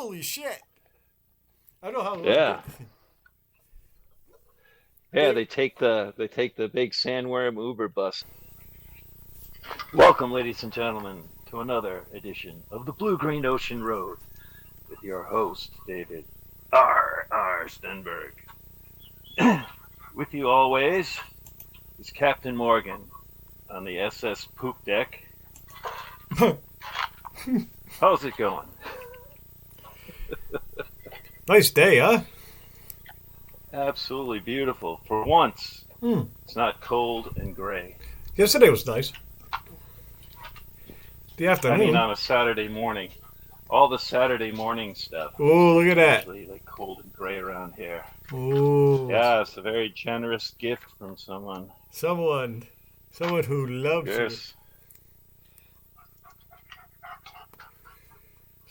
holy shit. I know how to look. Yeah. Yeah, They, they take the big sandworm Uber bus. Welcome, ladies and gentlemen, to another edition of the Blue Green Ocean Road with your host, David R. Stenberg. With you always is Captain Morgan on the SS Poop Deck. How's it going? nice day, huh? Absolutely beautiful. For once, Hmm. it's not cold and gray. Yesterday was nice. The I mean, afternoon. on a Saturday morning. All the Saturday morning stuff Oh, look at that. usually like cold and gray around here. Oh, Yeah, it's a very generous gift from someone. someone who loves you. Yes.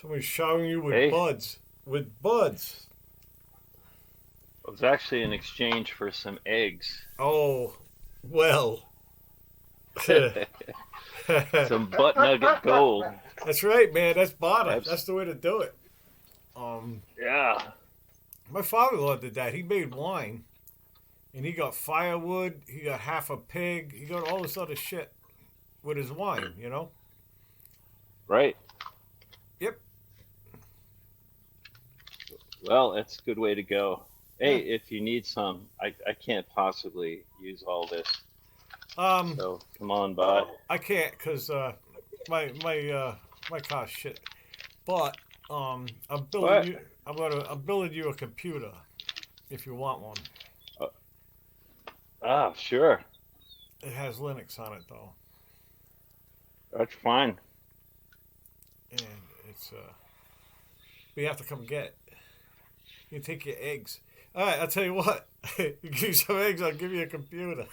Someone showering you with Hey, buds. With buds. it was actually in exchange for some eggs. Oh, well. Some butt nugget gold. That's right, man. That's barter. Abs- That's the way to do it. Um, yeah. my father-in-law did that. He made wine, and he got firewood. He got half a pig. He got all this other shit with his wine. You know. Right. Yep. Well, that's a good way to go. Yeah. Hey, if you need some, I can't possibly use all this. Um, So come on by. I can't because my car's shit. But I'm building What? you. I'm building you a computer if you want one. Sure. It has Linux on it though, That's fine. and it's but you have to come get it. You take your eggs. All right, I'll tell you what. You give me some eggs, I'll give you a computer.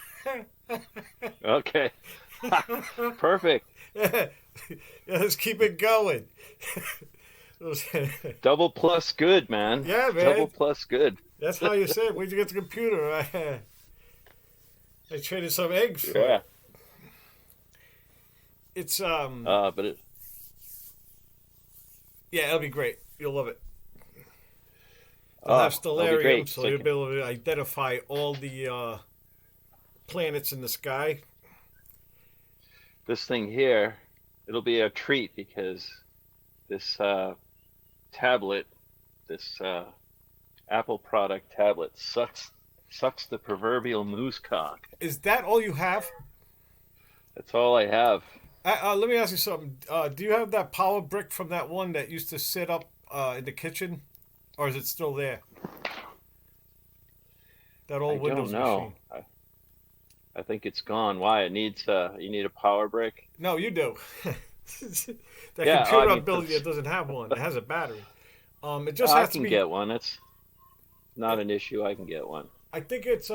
Okay. Perfect. Yeah, let's keep it going. Double plus good, man. Yeah, Double man. plus good. That's how you say it. Where'd you get the computer? I traded some eggs for Yeah. it. It's But it, yeah, it'll be great. You'll love it. They'll have that'll be stellarium, great. so So I you'll can, be able to identify all the planets in the sky. this thing here, it'll be a treat because this tablet, this Apple product tablet, sucks the proverbial moose cock. Is that all you have? That's all I have. Let me ask you something. Do you have that power brick from that one that used to sit up in the kitchen, or is it still there? That I old don't Windows know. machine. I think it's gone. Why? It needs you need a power brick. No, you do. That Yeah, I computer I'm mean, building it doesn't have one. It has a battery. It just I has to can be. get one. It's not an issue. I can get one. I think it's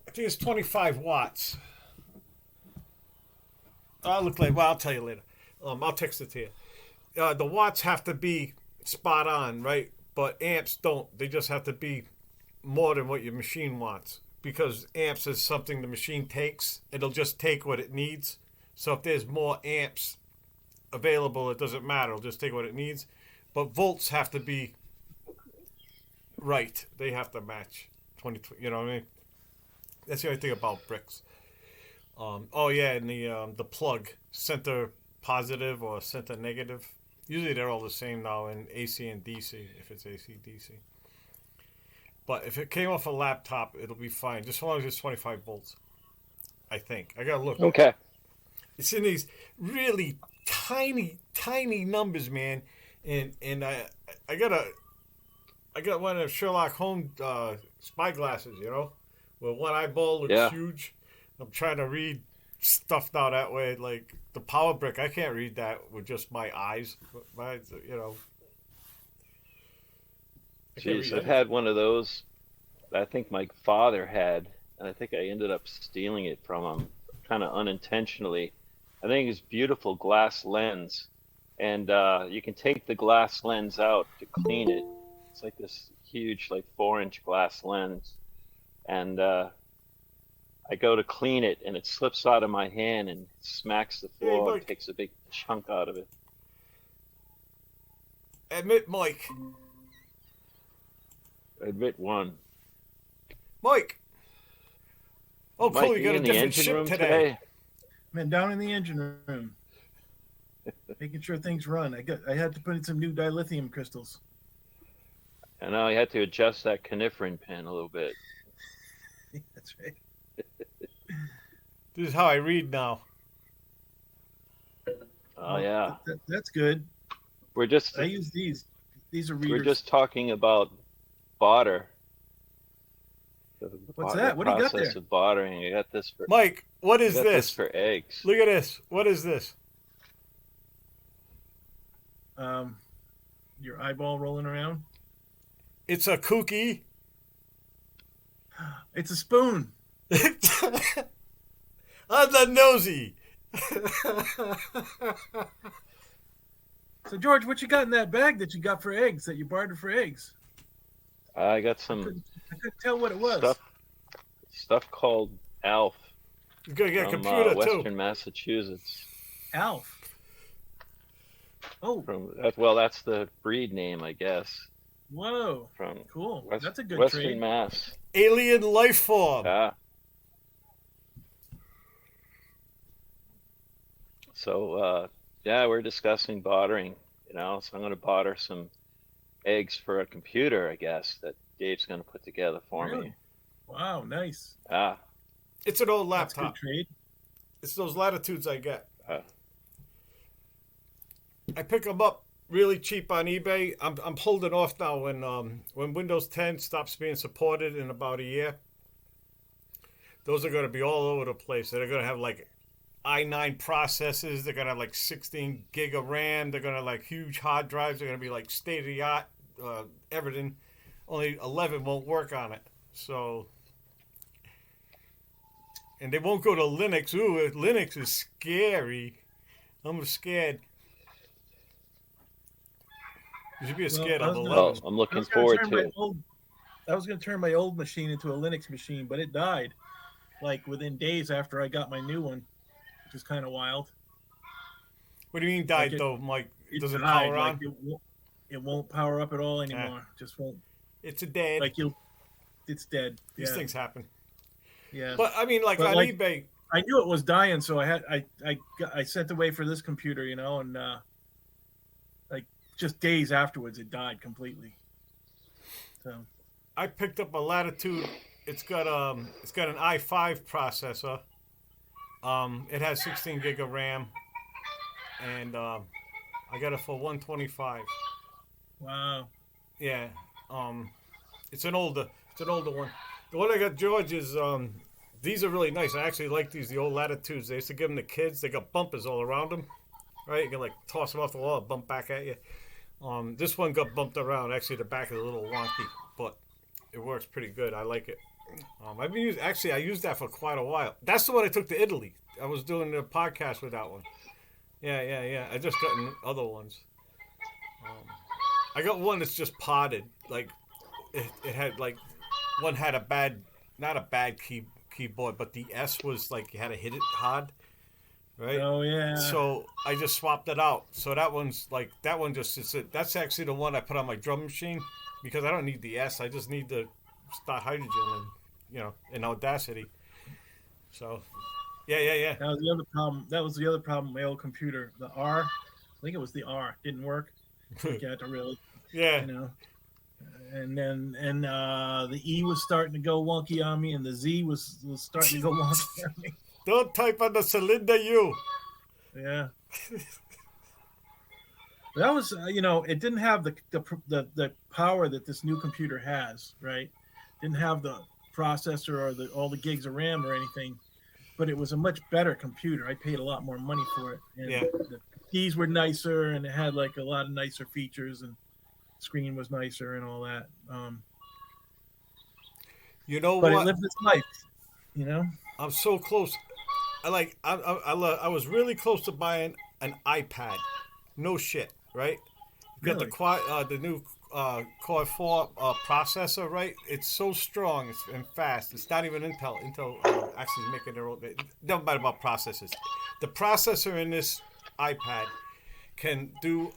I think it's 25 watts. I'll tell you later. I'll text it to you. The watts have to be spot on, right? But amps don't. They just have to be more than what your machine wants. Because amps is something the machine takes. It'll just take what it needs. So if there's more amps available, it doesn't matter. It'll just take what it needs. But volts have to be right. They have to match 20. You know what I mean? That's the only thing about bricks. Oh yeah, and the plug, center positive or center negative. Usually they're all the same now in AC and DC if it's AC DC. But if it came off a laptop, it'll be fine, just as long as it's 25 volts. I think I gotta look. Okay. It's in these really tiny numbers, man. And I got one of Sherlock Holmes spyglasses, you know, where one eyeball looks Yeah. huge. I'm trying to read stuff now that way. Like the power brick, I can't read that with just my eyes. You know, I can't Jeez, read I've anything. had one of those. I think my father had, and I think I ended up stealing it from him, kind of unintentionally. I think it's beautiful glass lens, and you can take the glass lens out to clean it. It's like this huge, like 4-inch glass lens, and I go to clean it, and it slips out of my hand and smacks the Hey, floor and Mike. takes a big chunk out of it. Admit, Mike. Admit one. Mike. Oh, Mike, cool. are You you got a in the different engine ship room today. today? Man, down in the engine room, making sure things run. I had to put in some new dilithium crystals. I know I had to adjust that coniferin pin a little bit. That's right. This is how I read now. Oh Well, yeah, that's good. we're just I use these. These are we're readers. just talking about barter. What's The that? What do you got process there? of bartering. I got this for Mike, what I is got this this? for eggs. Look at this. What is this? Your eyeball rolling around. It's a cookie. It's a spoon. I'm the nosy. So George, what you got in that bag that you got for eggs that you bartered for eggs? I got I some couldn't tell what it was. stuff called Alf You're gonna get a from computer too. Western Massachusetts. Alf. Oh, That's the breed name, I guess. whoa. From Cool. That's a good Western trade. Mass. Alien life form. Yeah. So yeah, we're discussing bartering. So I'm going to barter some eggs for a computer, I guess, that Dave's going to put together for Really? me. Wow, nice. Ah, It's an old That's laptop. good trade. It's those latitudes I get. uh, I pick them up really cheap on eBay. I'm holding off now when Windows 10 stops being supported in about a year. Those are going to be all over the place. They're going to have like i9 processors. They're going to have like 16 gig of RAM. They're going to have like huge hard drives. They're going to be like state of the art everything. Only 11 won't work on it. So, and they won't go to Linux. Ooh, Linux is scary. I'm scared. You should be scared I of was 11. well, I'm looking forward to it. I was going to turn my old machine into a Linux machine, but it died like within days after I got my new one, which is kind of wild. What do you mean died Like though, Mike? It Doesn't died, power like on? it won't power up at all anymore. Just won't. It's a dead. Like it's dead. These Yeah, things happen. yeah. But I mean, like But, on like, eBay, I knew it was dying, so I sent away for this computer, and like just days afterwards, it died completely. So I picked up a Latitude. It's got an i5 processor. It has 16 gig of RAM, and I got it for 125. wow, Yeah. It's an older one. The one I got, George, is these are really nice. I actually like these, the old Latitudes. They used to give them to kids. They got bumpers all around them, right? You can like toss them off the wall, bump back at you. This one got bumped around. Actually, the back is a little wonky, but it works pretty good. I like it. I used that for quite a while. That's the one I took to Italy. I was doing a podcast with that one. Yeah. I just got other ones. I got one that's just potted. Like it had like one had not a bad keyboard, but the S was like you had to hit it hard, right? oh yeah. So I just swapped it out. So that one just sits it. That's actually the one I put on my drum machine because I don't need the S. I just need the start hydrogen and Audacity. So yeah. That was the other problem. That was the other problem. My old computer, the R, I think it was the R, didn't work. You had to really, Yeah. And then the E was starting to go wonky on me, and the Z was starting to go wonky on me. Don't type on the cylinder U. Yeah. That was, it didn't have the power that this new computer has, right? Didn't have the processor or all the gigs of RAM or anything, but it was a much better computer. I paid a lot more money for it, and Yeah. the keys were nicer, and it had like a lot of nicer features, and screen was nicer and all that. You know But it what? lived its life, I'm so close. I was really close to buying an iPad. No shit, right? You got Really? the new Core 4 processor, right? It's so strong and fast. It's not even Intel. Intel actually is making their own. Don't matter about processors. The processor in this iPad can do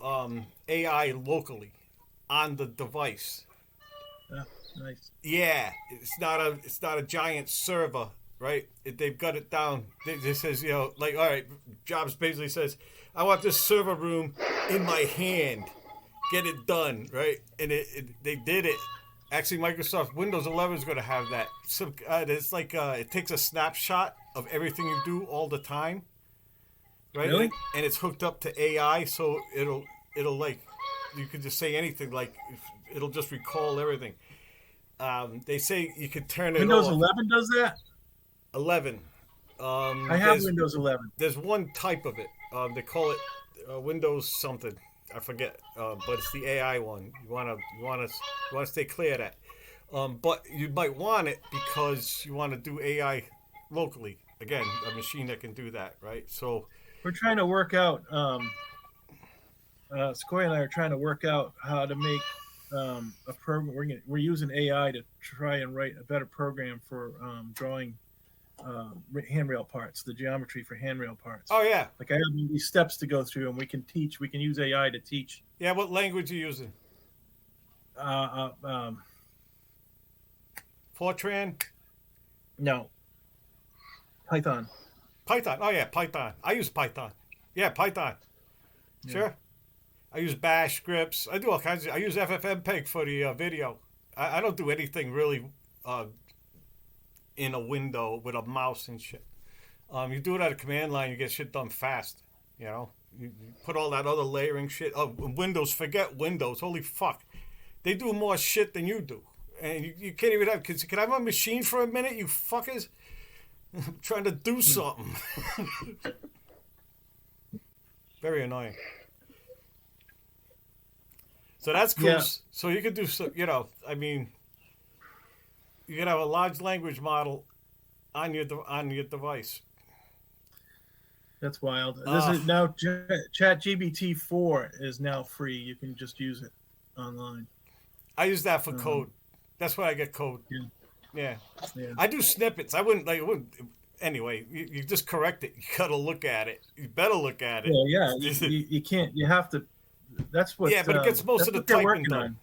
AI locally on the device. Nice. Yeah, it's not a giant server, right? They've got it down. They says, like, all right, Jobs basically says, I want this server room in my hand. Get it done, right? And they did it. Actually, Microsoft Windows 11 is going to have that. So it's like it takes a snapshot of everything you do all the time, right? Really? And it's hooked up to AI, so it'll like you could just say anything, like it'll just recall everything. They say you could turn it Windows off. 11 does that? 11. I have Windows 11. There's one type of it. They call it Windows something. I forget, but it's the AI one. You want to stay clear of that. But you might want it because you want to do AI locally. Again, a machine that can do that, right? So we're trying to work out. Sequoia and I are trying to work out how to make a program. We're using AI to try and write a better program for drawing handrail parts, the geometry for handrail parts. Oh yeah. Like I have these steps to go through, and we can use AI to teach. Yeah, what language are you using? Fortran? No. Python. Python. Oh yeah, Python. I use Python. Yeah, Python. Yeah. Sure. I use Bash scripts. I do all kinds of. I use FFmpeg for the video. I don't do anything really in a window with a mouse and shit. You do it at a command line, you get shit done fast. You put all that other layering shit. Oh, Windows, forget Windows. Holy fuck. They do more shit than you do. And you can't even have... Can I have a machine for a minute, you fuckers? I'm trying to do something. Very annoying. So that's cool. Yeah. So you could do, I mean... You can have a large language model on your device. That's wild. This is now ChatGPT 4 is now free. You can just use it online. I use that for code. That's where I get code. Yeah. I do snippets. I wouldn't anyway. You just correct it. You gotta look at it. You better look at it. Well, yeah. You can't. You have to. That's what. Yeah, but it gets most of the typing done.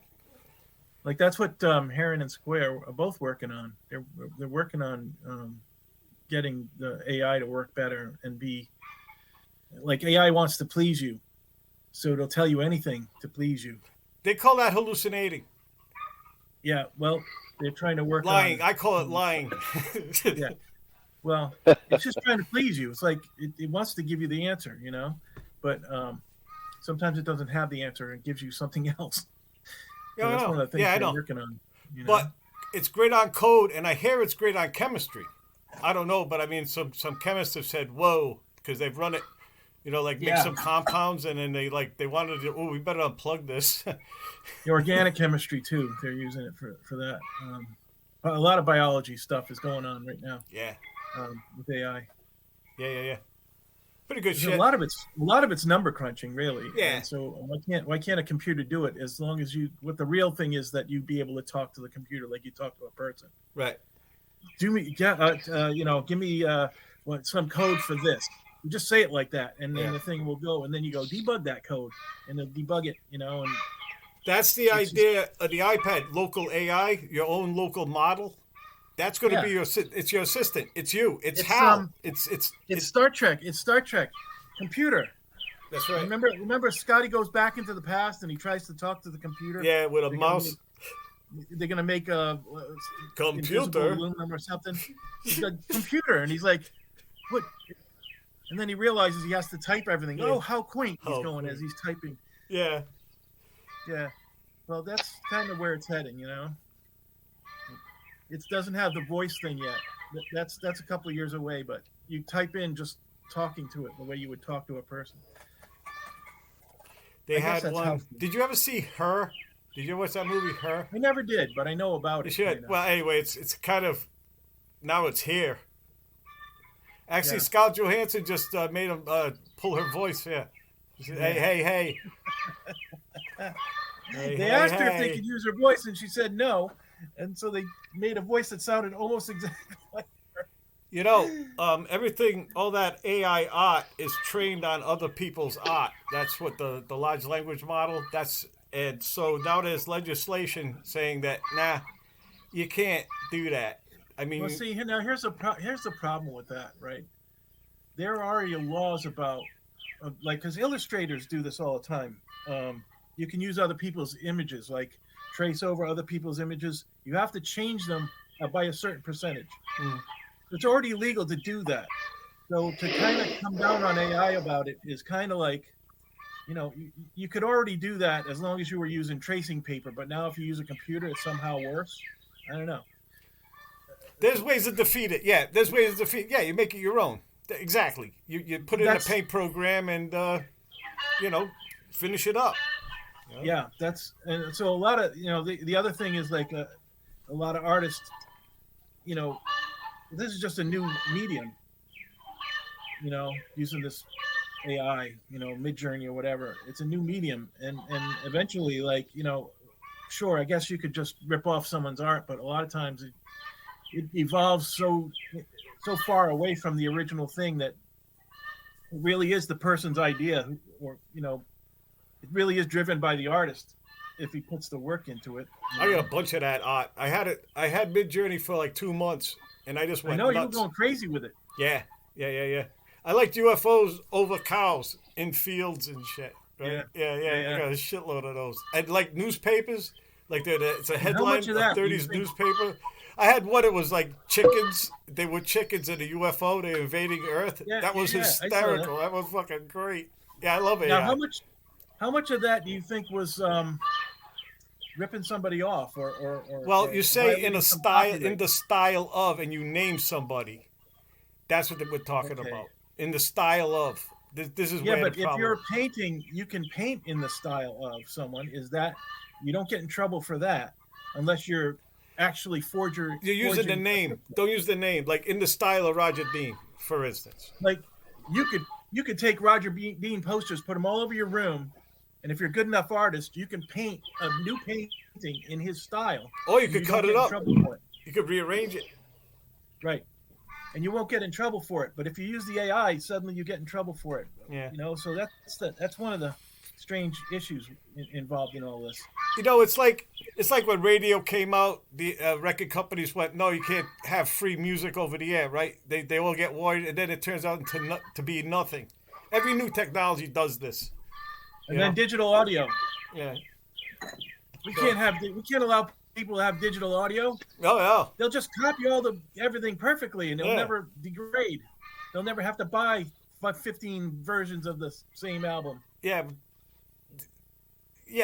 Like that's what Heron and Square are both working on. They're working on getting the AI to work better and be like AI wants to please you, so it'll tell you anything to please you. They call that hallucinating. Yeah, well, they're trying to work lying. I call it lying. Yeah, well, it's just trying to please you. It's like it wants to give you the answer, but sometimes it doesn't have the answer and gives you something else. Yeah, that's one of the things I know. We're working on. But it's great on code, and I hear it's great on chemistry. I don't know, but I mean, some chemists have said, "Whoa," because they've run it, make some compounds, and then they wanted to. Oh, we better unplug this. The organic chemistry too. They're using it for that. A lot of biology stuff is going on right now. Yeah. With AI. Yeah. Pretty good shit. A lot of it's number crunching, really. Yeah. And so why can't a computer do it as long as what the real thing is that you be able to talk to the computer like you talk to a person. Right. Give me some code for this. You just say it like that, and then the thing will go, and then you go debug that code, and they'll debug it, and that's the idea of the iPad, local AI, your own local model. That's going to be your assistant. It's you. It's Hal. It's Star Trek. It's Star Trek. Computer. That's right. Remember Scotty goes back into the past and he tries to talk to the computer. Yeah, with a mouse. They're gonna make a computer aluminum or something. He's a computer, and he's like, "What?" And then he realizes he has to type everything. Yeah. Oh, how quaint he's going as he's typing. Yeah. Yeah. Well, that's kind of where it's heading, It doesn't have the voice thing yet. That's a couple of years away, but you type in just talking to it the way you would talk to a person. They had one. Did you ever see Her? Did you watch that movie, Her? I never did, but I know about it. You should. Well, anyway, it's kind of now it's here. Actually, Scarlett Johansson just made him pull her voice. Yeah. She said, hey. They asked her if they could use her voice, and she said no. And so they made a voice that sounded almost exactly like her. You know, everything, all that AI art is trained on other people's art. That's what the large language model. And so now there's legislation saying that you can't do that. I mean, well, see, now here's the problem with that, right? There are already laws about, like, because illustrators do this all the time. You can use other people's images, like trace over other people's images. You have to change them by a certain percentage. It's already illegal to do that. So to kind of come down on AI about it is kind of like, you know, you could already do that as long as you were using tracing paper. But now if you use a computer, it's somehow worse. I don't know. There's ways to defeat it. Yeah, there's ways to defeat it. Yeah, you make it your own. Exactly. You put it in a paint program and, finish it up. Yeah, and so a lot of, the other thing is like a lot of artists, this is just a new medium, using this AI, Mid-Journey or whatever. It's a new medium. And eventually, like, sure, I guess you could just rip off someone's art, but a lot of times it evolves so far away from the original thing that it really is the person's idea, or, it really is driven by the artist if he puts the work into it. I got a bunch of that art. I had Mid-Journey for like 2 months, and I just went nuts. You were going crazy with it. Yeah. I liked UFOs over cows in fields and shit. Right? Yeah. I got a shitload of those. And like newspapers, like it's a headline of 30s newspaper. I had what it was like chickens. They were chickens in a UFO. They were invading Earth. That was hysterical. That was fucking great. Yeah, I love it. Now, how much of that do you think was ripping somebody off, or well, you say in the style of, and you name somebody. That's what we're talking about. In the style of. This is where but the problem. If you're painting, you can paint in the style of someone. Is that you don't get in trouble for that unless you're actually you're using the name. Don't use the name. Like in the style of Roger Dean, for instance. Like you could take Roger Dean posters, put them all over your room, and if you're a good enough artist, you can paint a new painting in his style. Or you could cut it up. You could rearrange it. Right. And you won't get in trouble for it. But if you use the AI, suddenly you get in trouble for it. Yeah. So that's one of the strange issues involved in all this. It's like when radio came out, the record companies went, no, you can't have free music over the air, right? They all get worried, and then it turns out to be nothing. Every new technology does this. And then digital audio. Yeah. We can't allow people to have digital audio. Oh yeah. They'll just copy everything perfectly, and they'll never degrade. They'll never have to buy 15 versions of the same album. Yeah.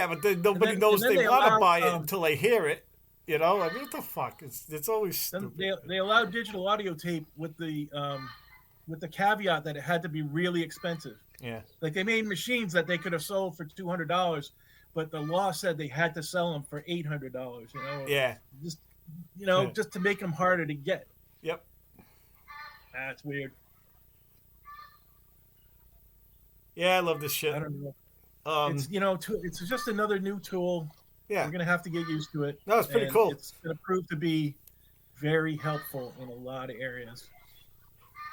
But then nobody knows they want to buy it until they hear it. I mean, what the fuck? It's always stupid. They allow digital audio tape with the caveat that it had to be really expensive. Yeah. Like they made machines that they could have sold for $200, but the law said they had to sell them for $800. Yeah. Just to make them harder to get. Yep. That's weird. Yeah, I love this shit. I don't know. It's just another new tool. Yeah. We're gonna have to get used to it. No, it's pretty cool. It's gonna prove to be very helpful in a lot of areas.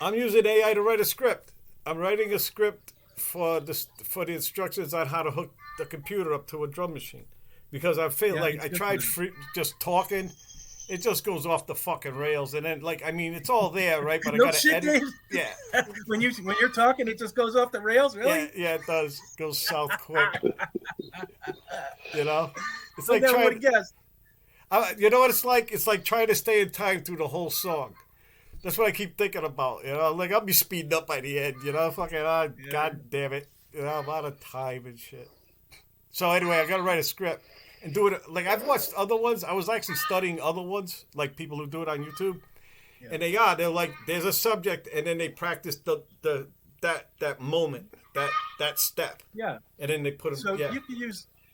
I'm using AI to write a script. I'm writing a script for the instructions on how to hook the computer up to a drum machine, because I feel like I tried just talking. It just goes off the fucking rails, and then it's all there, right? But I gotta edit. Dave. Yeah. when you're talking, it just goes off the rails, really? Yeah, it does. It goes south quick. It's like trying to guess. You know what it's like? It's like trying to stay in time through the whole song. That's what I keep thinking about. Like I'll be speeding up by the end. God damn it. I'm out of time and shit. So anyway, I gotta write a script. And do it like I've watched other ones. I was actually studying other ones, like people who do it on YouTube, and they're like, there's a subject, and then they practice that moment, that step. Yeah. And then they put them. So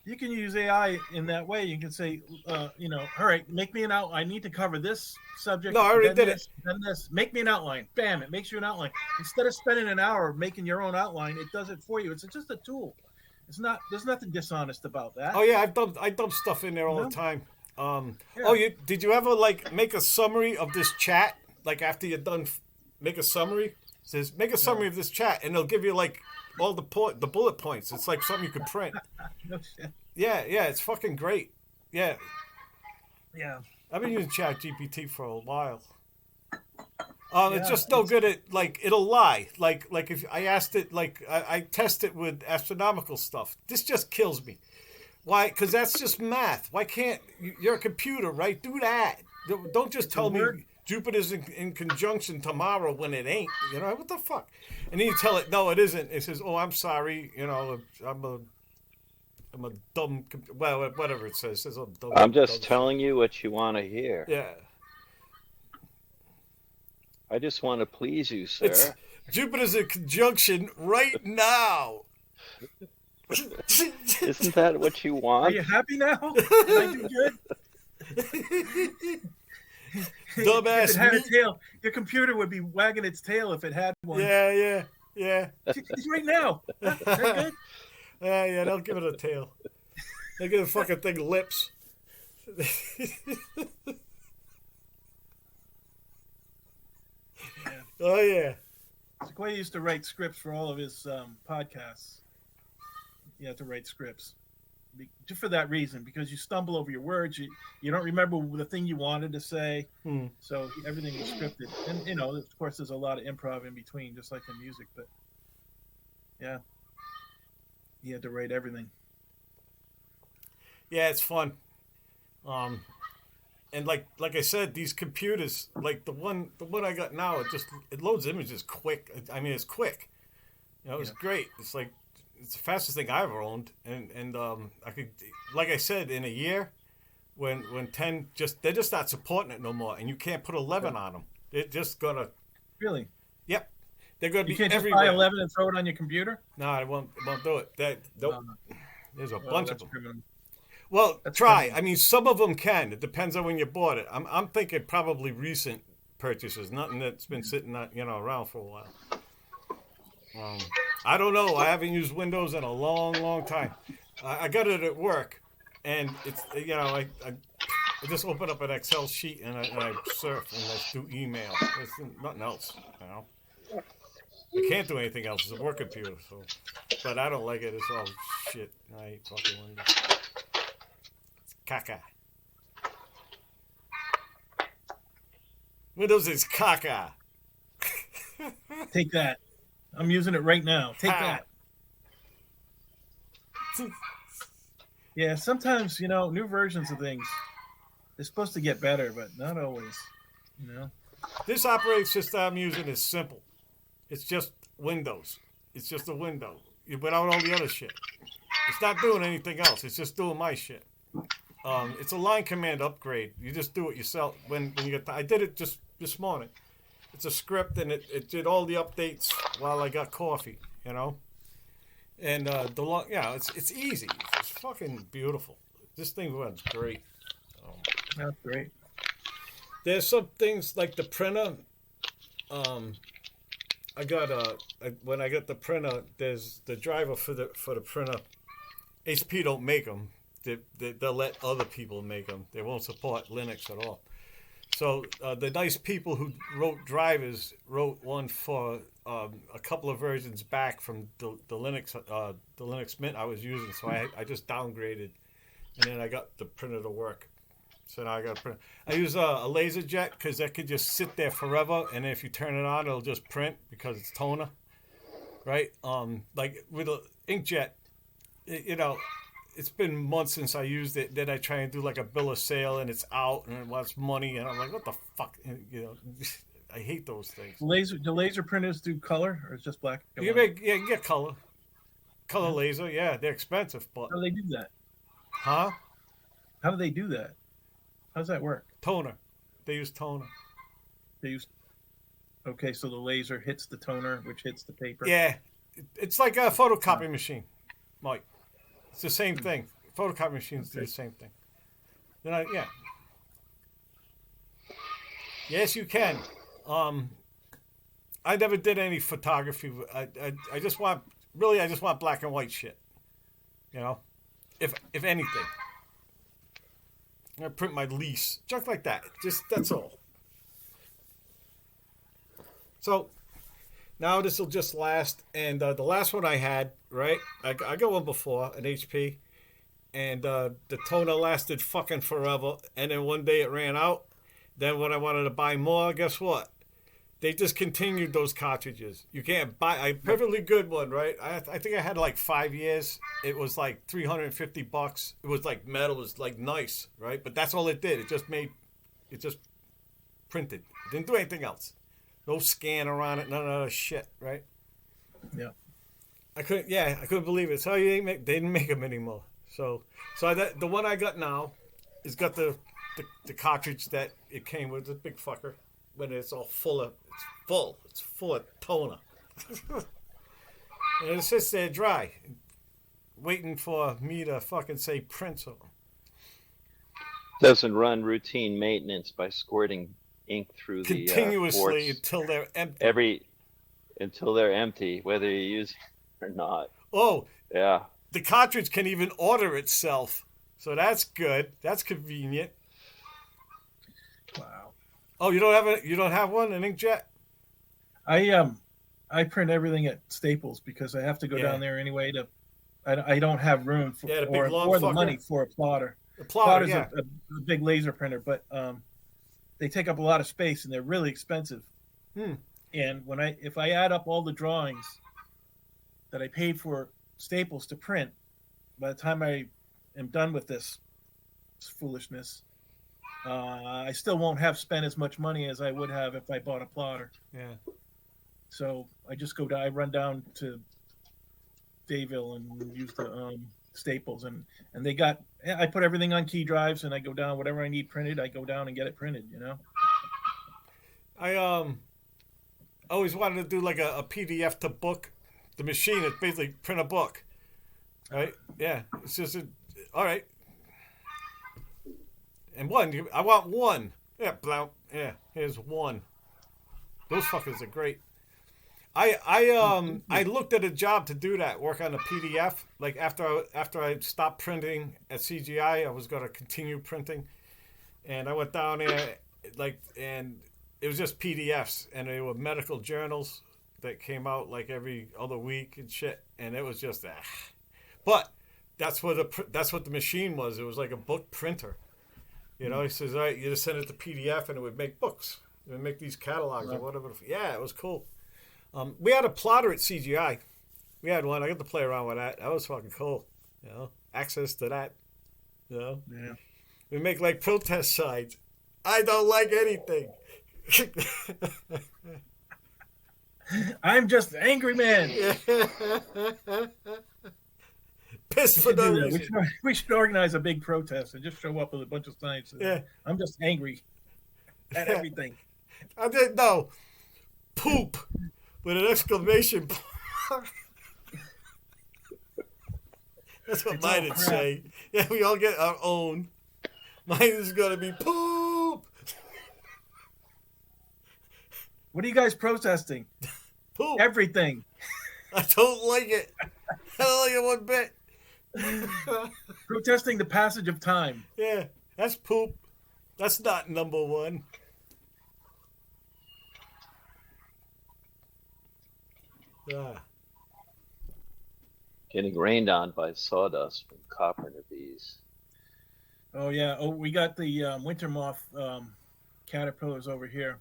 you can use AI in that way. You can say, all right, make me an outline. I need to cover this subject. No, I already did it. Then this. Make me an outline. Bam! It makes you an outline. Instead of spending an hour making your own outline, it does it for you. It's just a tool. There's nothing dishonest about that. Oh yeah, I dump stuff in there all the time. Yeah. Oh, did you ever like make a summary of this chat? Like after you're done, make a summary. It says make a summary of this chat, and they'll give you like all the bullet points. It's like something you could print. No shit. Yeah, it's fucking great. Yeah, Yeah. I've been using Chat GPT for a while. Yeah, it's just no good at like it'll lie. Like if I asked it, like I test it with astronomical stuff. This just kills me. Why? Because that's just math. Why can't you're a computer, right? Do that. Don't just tell me Jupiter's in conjunction tomorrow when it ain't. You know what the fuck? And then you tell it, no, it isn't. It says, oh, I'm sorry. You know, I'm a dumb. Well, whatever it says. It says I'm dumb. I'm just telling you what you want to hear. Yeah. I just want to please you, sir. Jupiter's in conjunction right now. Isn't that what you want? Are you happy now? Did I do good? Dumbass. If it had a tail, your computer would be wagging its tail if it had one. Yeah. It's right now. Huh? Is that good? Yeah, they'll give it a tail. They'll give the fucking thing lips. Yeah. Oh, yeah. Sequoia used to write scripts for all of his podcasts. You have to write scripts. Just for that reason, because you stumble over your words, you don't remember the thing you wanted to say, so everything was scripted. And you know, of course, there's a lot of improv in between, just like in music. But yeah, you had to write everything. Yeah, it's fun. And like I said, these computers, like the one I got now, it loads images quick. I mean, it's quick. You know, it's great. It's like it's the fastest thing I ever owned, and I could, like I said, in a year, when 10 they're just not supporting it no more, and you can't put 11 on them. They're just gonna. Really? Yep. They're gonna be everywhere. You can't everywhere. just buy 11 and throw it on your computer? No, I won't do it. Nope. There's a bunch of them. Criminal. Well, That's try. criminal. I mean, some of them can. It depends on when you bought it. I'm thinking probably recent purchases, nothing that's been sitting around for a while. I don't know. I haven't used Windows in a long, long time. I got it at work, and it's I just open up an Excel sheet and I surf and I do email. It's nothing else. I can't do anything else. It's a work computer, so. But I don't like it. It's all shit. I hate fucking Windows. It's caca. Windows is caca. Take that. I'm using it right now. Take that. Yeah, sometimes, new versions of things, they're supposed to get better, but not always, This operating system I'm using is simple. It's just Windows. It's just a window without all the other shit. It's not doing anything else. It's just doing my shit. It's a line command upgrade. You just do it yourself when you get. I did it just this morning. It's a script, and it did all the updates while I got coffee, And it's easy. It's fucking beautiful. This thing runs great. That's great. There's some things like the printer. I got when I got the printer, there's the driver for the printer. HP don't make them. They'll let other people make them. They won't support Linux at all. So the nice people who wrote drivers wrote one for a couple of versions back from the Linux Mint I was using. So I just downgraded, and then I got the printer to work. So now I got a printer. I use a laser jet because that could just sit there forever, and if you turn it on, it'll just print because it's toner, right? Like with an inkjet, it's been months since I used it. Then I try and do like a bill of sale, and it's out, and it wants money, and I'm like, what the fuck? I hate those things. Do laser printers do color, or it's just black? You can get color laser. Yeah, they're expensive, but How do they do that? Huh? How do they do that? How does that work? Toner. They use toner. Okay, so the laser hits the toner, which hits the paper. Yeah, it's like a photocopy machine, Mike. It's the same thing. Photocopy machines do the same thing. Then Yes, you can. I never did any photography. I just want black and white shit. You know, if anything, I print my lease, junk like that. Just that's all. So now this will just last, and the last one I had, right? I got one before, an HP, and the toner lasted fucking forever, and then one day it ran out. Then when I wanted to buy more, guess what? They discontinued those cartridges. You can't buy a perfectly good one, right? I think I had like 5 years. It was like $350. It was like metal, it was like nice, right? But that's all it did. It just printed. It didn't do anything else. No scanner on it, none of that shit, right? Yeah. I couldn't believe it. So they didn't make them anymore. So the one I got now has got the cartridge that it came with, the big fucker. When it's all full of toner. And it sits there dry, waiting for me to fucking say print something. Doesn't run routine maintenance by squirting ink through the continuously ports until they're empty. Until they're empty, whether you use it or not. Oh, yeah. The cartridge can even order itself, so that's good. That's convenient. Wow. Oh, you don't have one, an inkjet? I print everything at Staples because I have to go down there anyway to. I don't have room for the or the money for a plotter. The plotter's a big laser printer, but they take up a lot of space and they're really expensive. And if I add up all the drawings that I paid for Staples to print, by the time I am done with this foolishness, I still won't have spent as much money as I would have if I bought a plotter. Yeah. So I just I run down to Dayville and use the Staples, and I put everything on key drives, and I go down whatever I need printed. I go down and get it printed. You know. I always wanted to do like a PDF to book. The machine is basically print a book, right? Yeah, it's just all right. And I want one. Yeah, blount. Yeah, here's one. Those fuckers are great. I looked at a job to do that, work on a PDF. Like after I stopped printing at CGI, I was going to continue printing, and I went down there, and it was just PDFs, and they were medical journals that came out like every other week and shit, and it was just that. But that's what the machine was. It was like a book printer. You know, he says, all right, you just send it to PDF, and it would make books. It would make these catalogs or whatever. Yeah, it was cool. We had a plotter at CGI. We had one. I got to play around with that. That was fucking cool. You know, access to that. You know, yeah. We make like protest signs. I don't like anything. I'm just an angry man. Pissed for no reason. We should organize a big protest and just show up with a bunch of signs. Yeah. I'm just angry at everything. I didn't know. Poop with an exclamation point. That's what mine would say. Yeah, we all get our own. Mine is going to be poop. What are you guys protesting? Poop. Everything. I don't like it. I don't like it one bit. Protesting the passage of time. Yeah, that's poop. That's not number one. Yeah. Getting rained on by sawdust from copper bees. Oh yeah. Oh, we got the winter moth caterpillars over here.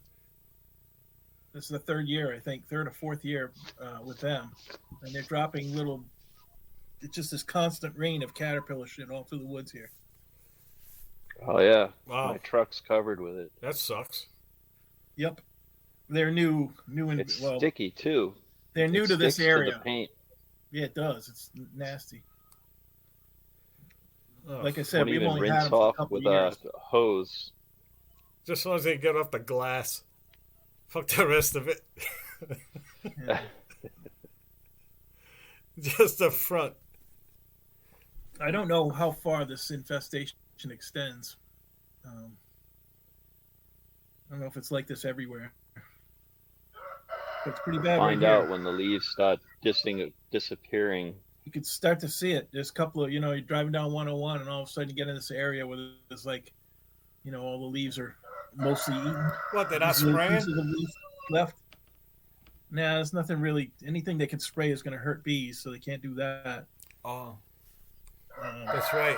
This is the third year, I think, third or fourth year with them, and they're dropping little. It's just this constant rain of caterpillar shit all through the woods here. Oh yeah, wow. My truck's covered with it. That sucks. Yep, they're new and it's sticky too. They're new to this area. To the paint. Yeah, it does. It's nasty. Oh. Like I said, we've only rinse had them for a couple with years. a hose. Just as long as they get off the glass. Fuck the rest of it. Yeah. Just the front. I don't know how far this infestation extends. I don't know if it's like this everywhere. But it's pretty bad. Find right out here. when the leaves start disappearing you could start to see it. There's a couple of, you're driving down 101 and all of a sudden you get in this area where there's like, all the leaves are mostly eaten. What, they're not There's little spraying? pieces of leaf left. Nah, there's nothing really. Anything they can spray is going to hurt bees, so they can't do that. Oh, that's right.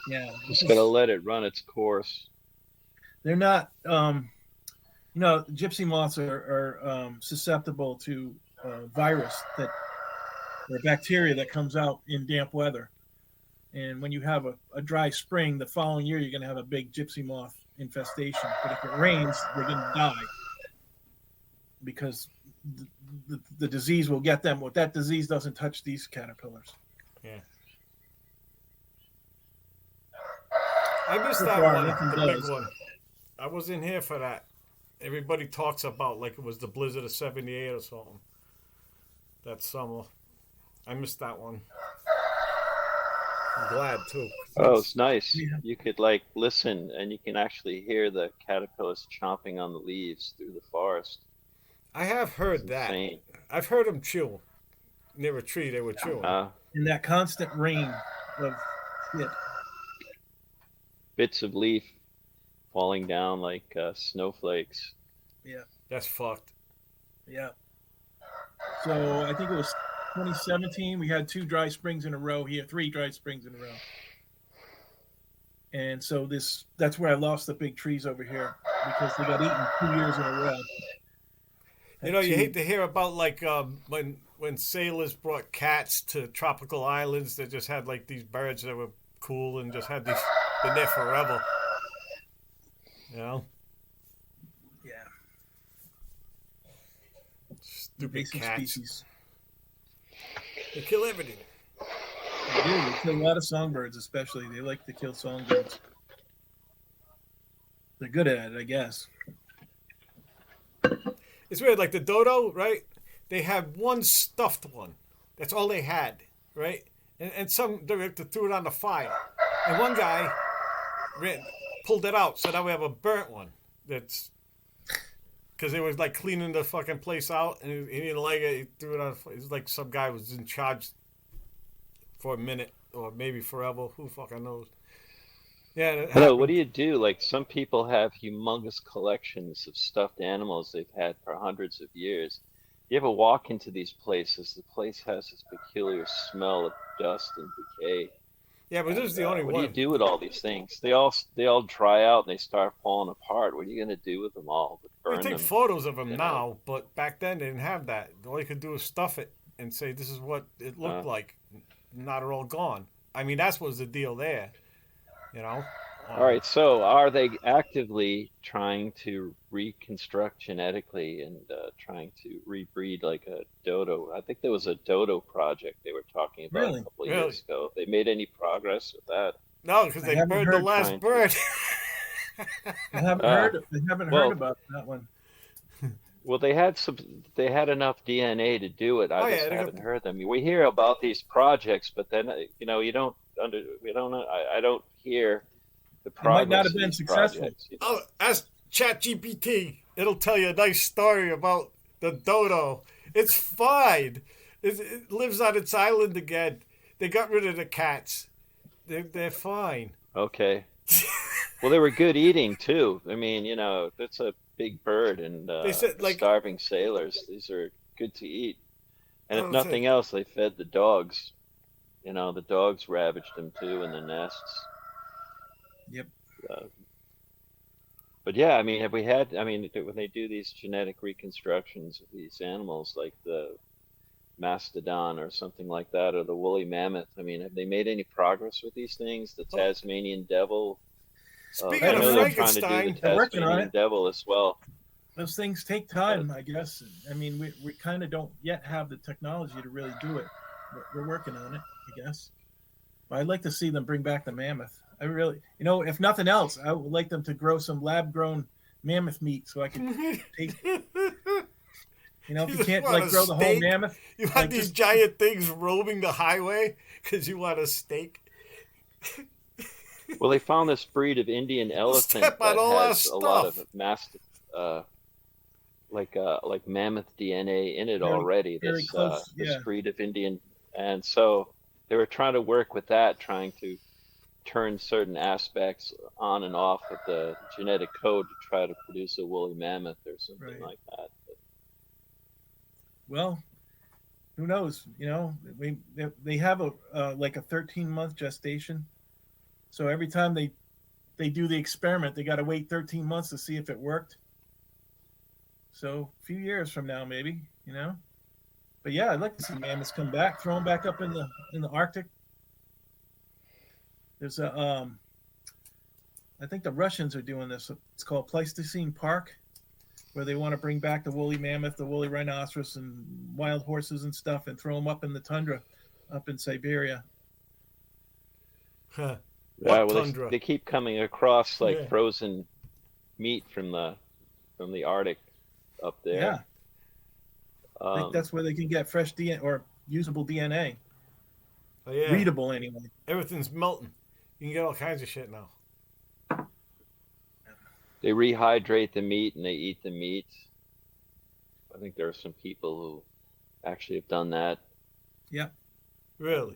Yeah. Just gotta let it run its course. They're not, gypsy moths are susceptible to virus or bacteria that comes out in damp weather. And when you have a dry spring, the following year you're going to have a big gypsy moth infestation. But if it rains, they're going to die because the disease will get them. What that disease doesn't touch these caterpillars. Yeah. I missed So that far, one, nothing the big does. one. I was in here for that. Everybody talks about like it was the blizzard of '78 or something. That summer. I missed that one. I'm glad too. Oh, it's nice. Yeah. You could listen, and you can actually hear the caterpillars chomping on the leaves through the forest. I have heard It's that. insane. I've heard them chew. Near a tree, they were chewing. And that constant rain of shit. Bits of leaf falling down like snowflakes. That's fucked. Yeah. So I think it was 2017. We had 2 dry springs in a row here, 3 dry springs in a row. And so that's where I lost the big trees over here because they got eaten 2 years in a row. You hate to hear about like when sailors brought cats to tropical islands that just had like these birds that were cool and just had these been there forever. Yeah. Stupid Invasive cats. species. They kill everything. They do. They kill a lot of songbirds, especially. They like to kill songbirds. They're good at it, I guess. It's weird, like the dodo, right? They had one stuffed one. That's all they had, right? And some director threw it on the fire. And one guy pulled it out, so now we have a burnt one. That's because they was like cleaning the fucking place out, and he didn't like it. He threw it on. It was like some guy was in charge for a minute or maybe forever. Who fucking knows? Yeah. Hello, what do you do? Like some people have humongous collections of stuffed animals they've had for hundreds of years. You ever walk into these places? The place has this peculiar smell of dust and decay. Yeah, but this is the only what one. do you do with all these things? They all dry out and they start falling apart. What are you going to do with them all? We Burn take them? photos of them you now, know? but back then they didn't have that. All you could do is stuff it and say this is what it looked like. Not at all gone. I mean, that was the deal there. You know. All right, so are they actively trying to reconstruct genetically and trying to rebreed like a dodo? I think there was a dodo project they were talking about Really? a couple of years ago. They made any progress with that? No, because they haven't burned the heard last trying to- bird. I haven't heard well- about that one. Well, they had enough DNA to do it. I Oh, just yeah, they got- haven't heard them. We hear about these projects, but then you don't I don't hear the It progress. might not have of been these successful. projects, Oh, ask ChatGPT. It'll tell you a nice story about the dodo. It's fine. It lives on its island again. They got rid of the cats. They're fine. Okay. Well, they were good eating too. I mean, that's a big bird, and They said, like- starving sailors. These are good to eat. And if Oh, nothing else, they fed the dogs. The dogs ravaged them too in the nests. Yep. But yeah, I mean, when they do these genetic reconstructions of these animals, like the mastodon or something like that, or the woolly mammoth, I mean, have they made any progress with these things? The Tasmanian devil. Speaking I of know they're trying to do Frankenstein, the They're working on Tasmanian it. devil as well. Those things take time, I guess. I mean, we kind of don't yet have the technology to really do it. But we're working on it, I guess. But I'd like to see them bring back the mammoth. I really, if nothing else, I would like them to grow some lab-grown mammoth meat so I can taste it. If You you just can't want a grow the whole steak? mammoth, You want like, these just- giant things roaming the highway because you want a steak? Well, they found this breed of Indian elephant Step on that all our has a lot of stuff. like mammoth DNA in it Very- already. very This close, this yeah. breed of Indian And so they were trying to work with that, trying to turn certain aspects on and off of the genetic code to try to produce a woolly mammoth or something Right. like that. Well, who knows? They have a like a 13-month gestation. So every time they do the experiment, they got to wait 13 months to see if it worked. So a few years from now, maybe. But yeah, I'd like to see mammoths come back, throw them back up in the Arctic. There's I think the Russians are doing this. It's called Pleistocene Park, where they want to bring back the woolly mammoth, the woolly rhinoceros, and wild horses and stuff, and throw them up in the tundra, up in Siberia. Huh. Yeah, What well, tundra? they keep coming across like Yeah. frozen meat from the Arctic up there. Yeah, I think that's where they can get fresh DNA or usable DNA, Oh, yeah. readable anyway. Everything's melting. You can get all kinds of shit now. They rehydrate the meat and they eat the meat. I think there are some people who actually have done that. Really?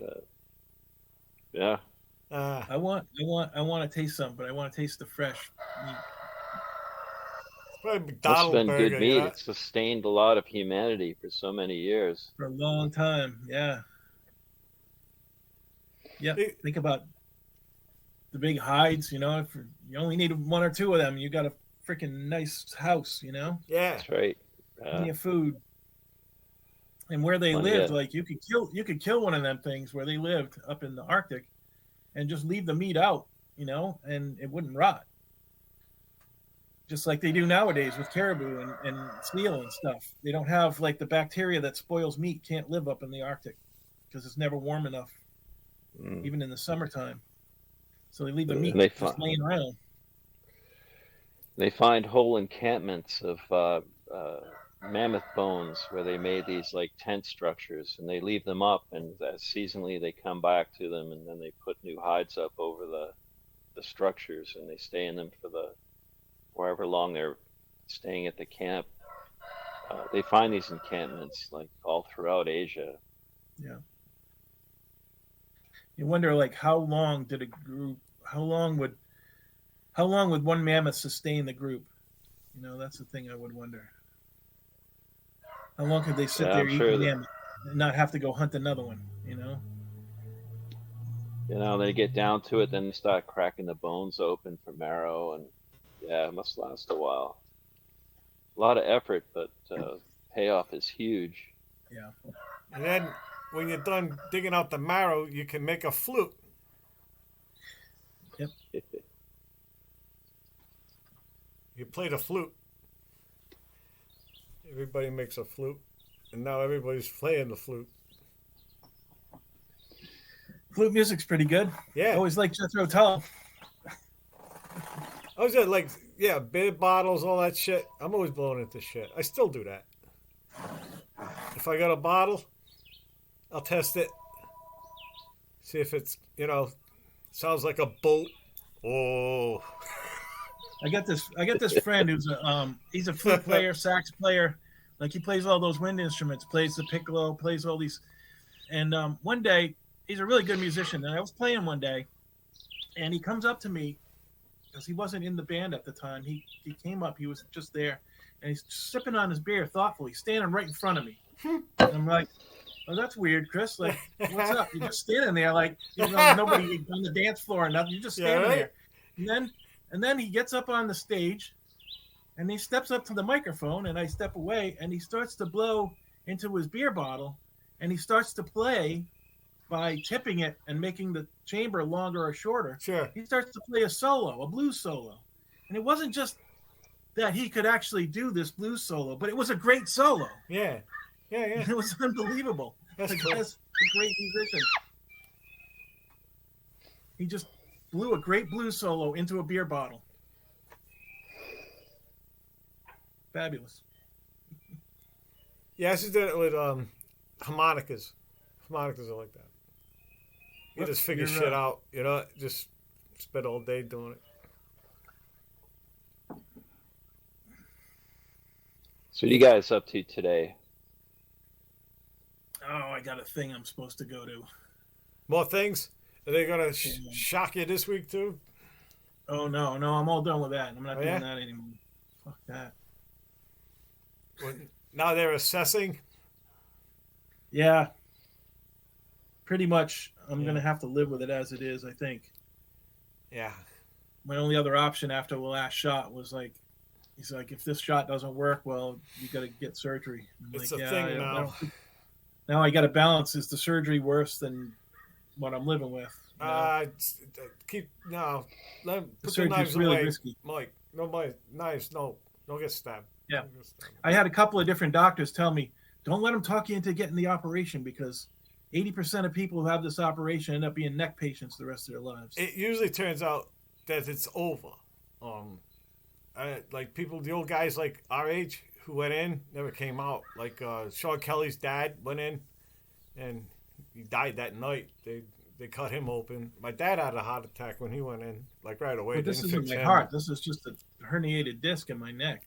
Yeah. I want to taste some, but I want to taste the fresh meat. Probably Must McDonald's have been burger, good meat. yeah. It sustained a lot of humanity for so many years. For a long time. Yeah. Yeah. It- Think about the big hides, if you only need one or two of them, you got a freaking nice house, Yeah. That's right. plenty of food. And where they Plenty lived, of- like you could kill one of them things where they lived up in the Arctic and just leave the meat out, and it wouldn't rot. Just like they do nowadays with caribou and seal and stuff. They don't have like the bacteria that spoils meat can't live up in the Arctic because it's never warm enough, Mm. even in the summertime. So they leave the And meat they just laying around. They find whole encampments of mammoth bones where they made these like tent structures, and they leave them up, and seasonally they come back to them, and then they put new hides up over the structures, and they stay in them for the however long they're staying at the camp. They find these encampments like all throughout Asia. You wonder like how long would one mammoth sustain the group? That's the thing I would wonder. How long could they sit Yeah, there I'm eating sure mammoth and not have to go hunt another one? They get down to it, then they start cracking the bones open for marrow, and yeah, it must last a while. A lot of effort, but payoff is huge. Yeah. And then when you're done digging out the marrow, you can make a flute. You play the flute. Everybody makes a flute. And now everybody's playing the flute. Flute music's pretty good. I Yeah. always like Jethro Tull. I was at like, yeah, beer bottles, all that shit. I'm always blowing into shit. I still do that. If I got a bottle, I'll test it. See if it's, sounds like a boat. Oh. I got this friend who's he's a flute player, sax player. Like he plays all those wind instruments, plays the piccolo, plays all these. And one day, he's a really good musician. And I was playing one day, and he comes up to me because he wasn't in the band at the time. He came up, he was just there, and he's sipping on his beer thoughtfully, standing right in front of me. And I'm like, oh, that's weird, Chris. Like, what's up? You're just standing there, like nobody on the dance floor or nothing. You're just standing right? there. And then he gets up on the stage, and he steps up to the microphone, and I step away, and he starts to blow into his beer bottle, and he starts to play by tipping it and making the chamber longer or shorter. Sure. He starts to play a solo, a blues solo. And it wasn't just that he could actually do this blues solo, but it was a great solo. Yeah. Yeah, yeah. It was unbelievable. That's Like, cool. that's a great musician. He just blew a great blues solo into a beer bottle. Fabulous. Yeah, I just did it with harmonicas. Harmonicas are like that. You What- just figure you're, shit out, just spend all day doing it. So what are you guys up to today? Oh, I got a thing I'm supposed to go to. More things? Are they gonna shock you this week too? Oh no, I'm all done with that. I'm not doing yeah? that anymore. Fuck that. Well, now they're assessing. Yeah. Pretty much, I'm gonna have to live with it as it is. I think. Yeah. My only other option after the last shot was like, he's like, if this shot doesn't work, well, you got to get surgery. I'm It's like, a thing now. Now I got to balance: is the surgery worse than what I'm living with? You know? Keep no. Let The put the knives surgery's really away, risky. Mike. No, knives. No, don't get stabbed. Yeah. Don't get stabbed. I had a couple of different doctors tell me, don't let them talk you into getting the operation because 80% of people who have this operation end up being neck patients the rest of their lives. It usually turns out that it's over. Like people, the old guys like our age who went in never came out. Like Sean Kelly's dad went in, and he died that night. They cut him open. My dad had a heart attack when he went in, like right away. But this Didn't isn't fix my him. heart. This is just a herniated disc in my neck.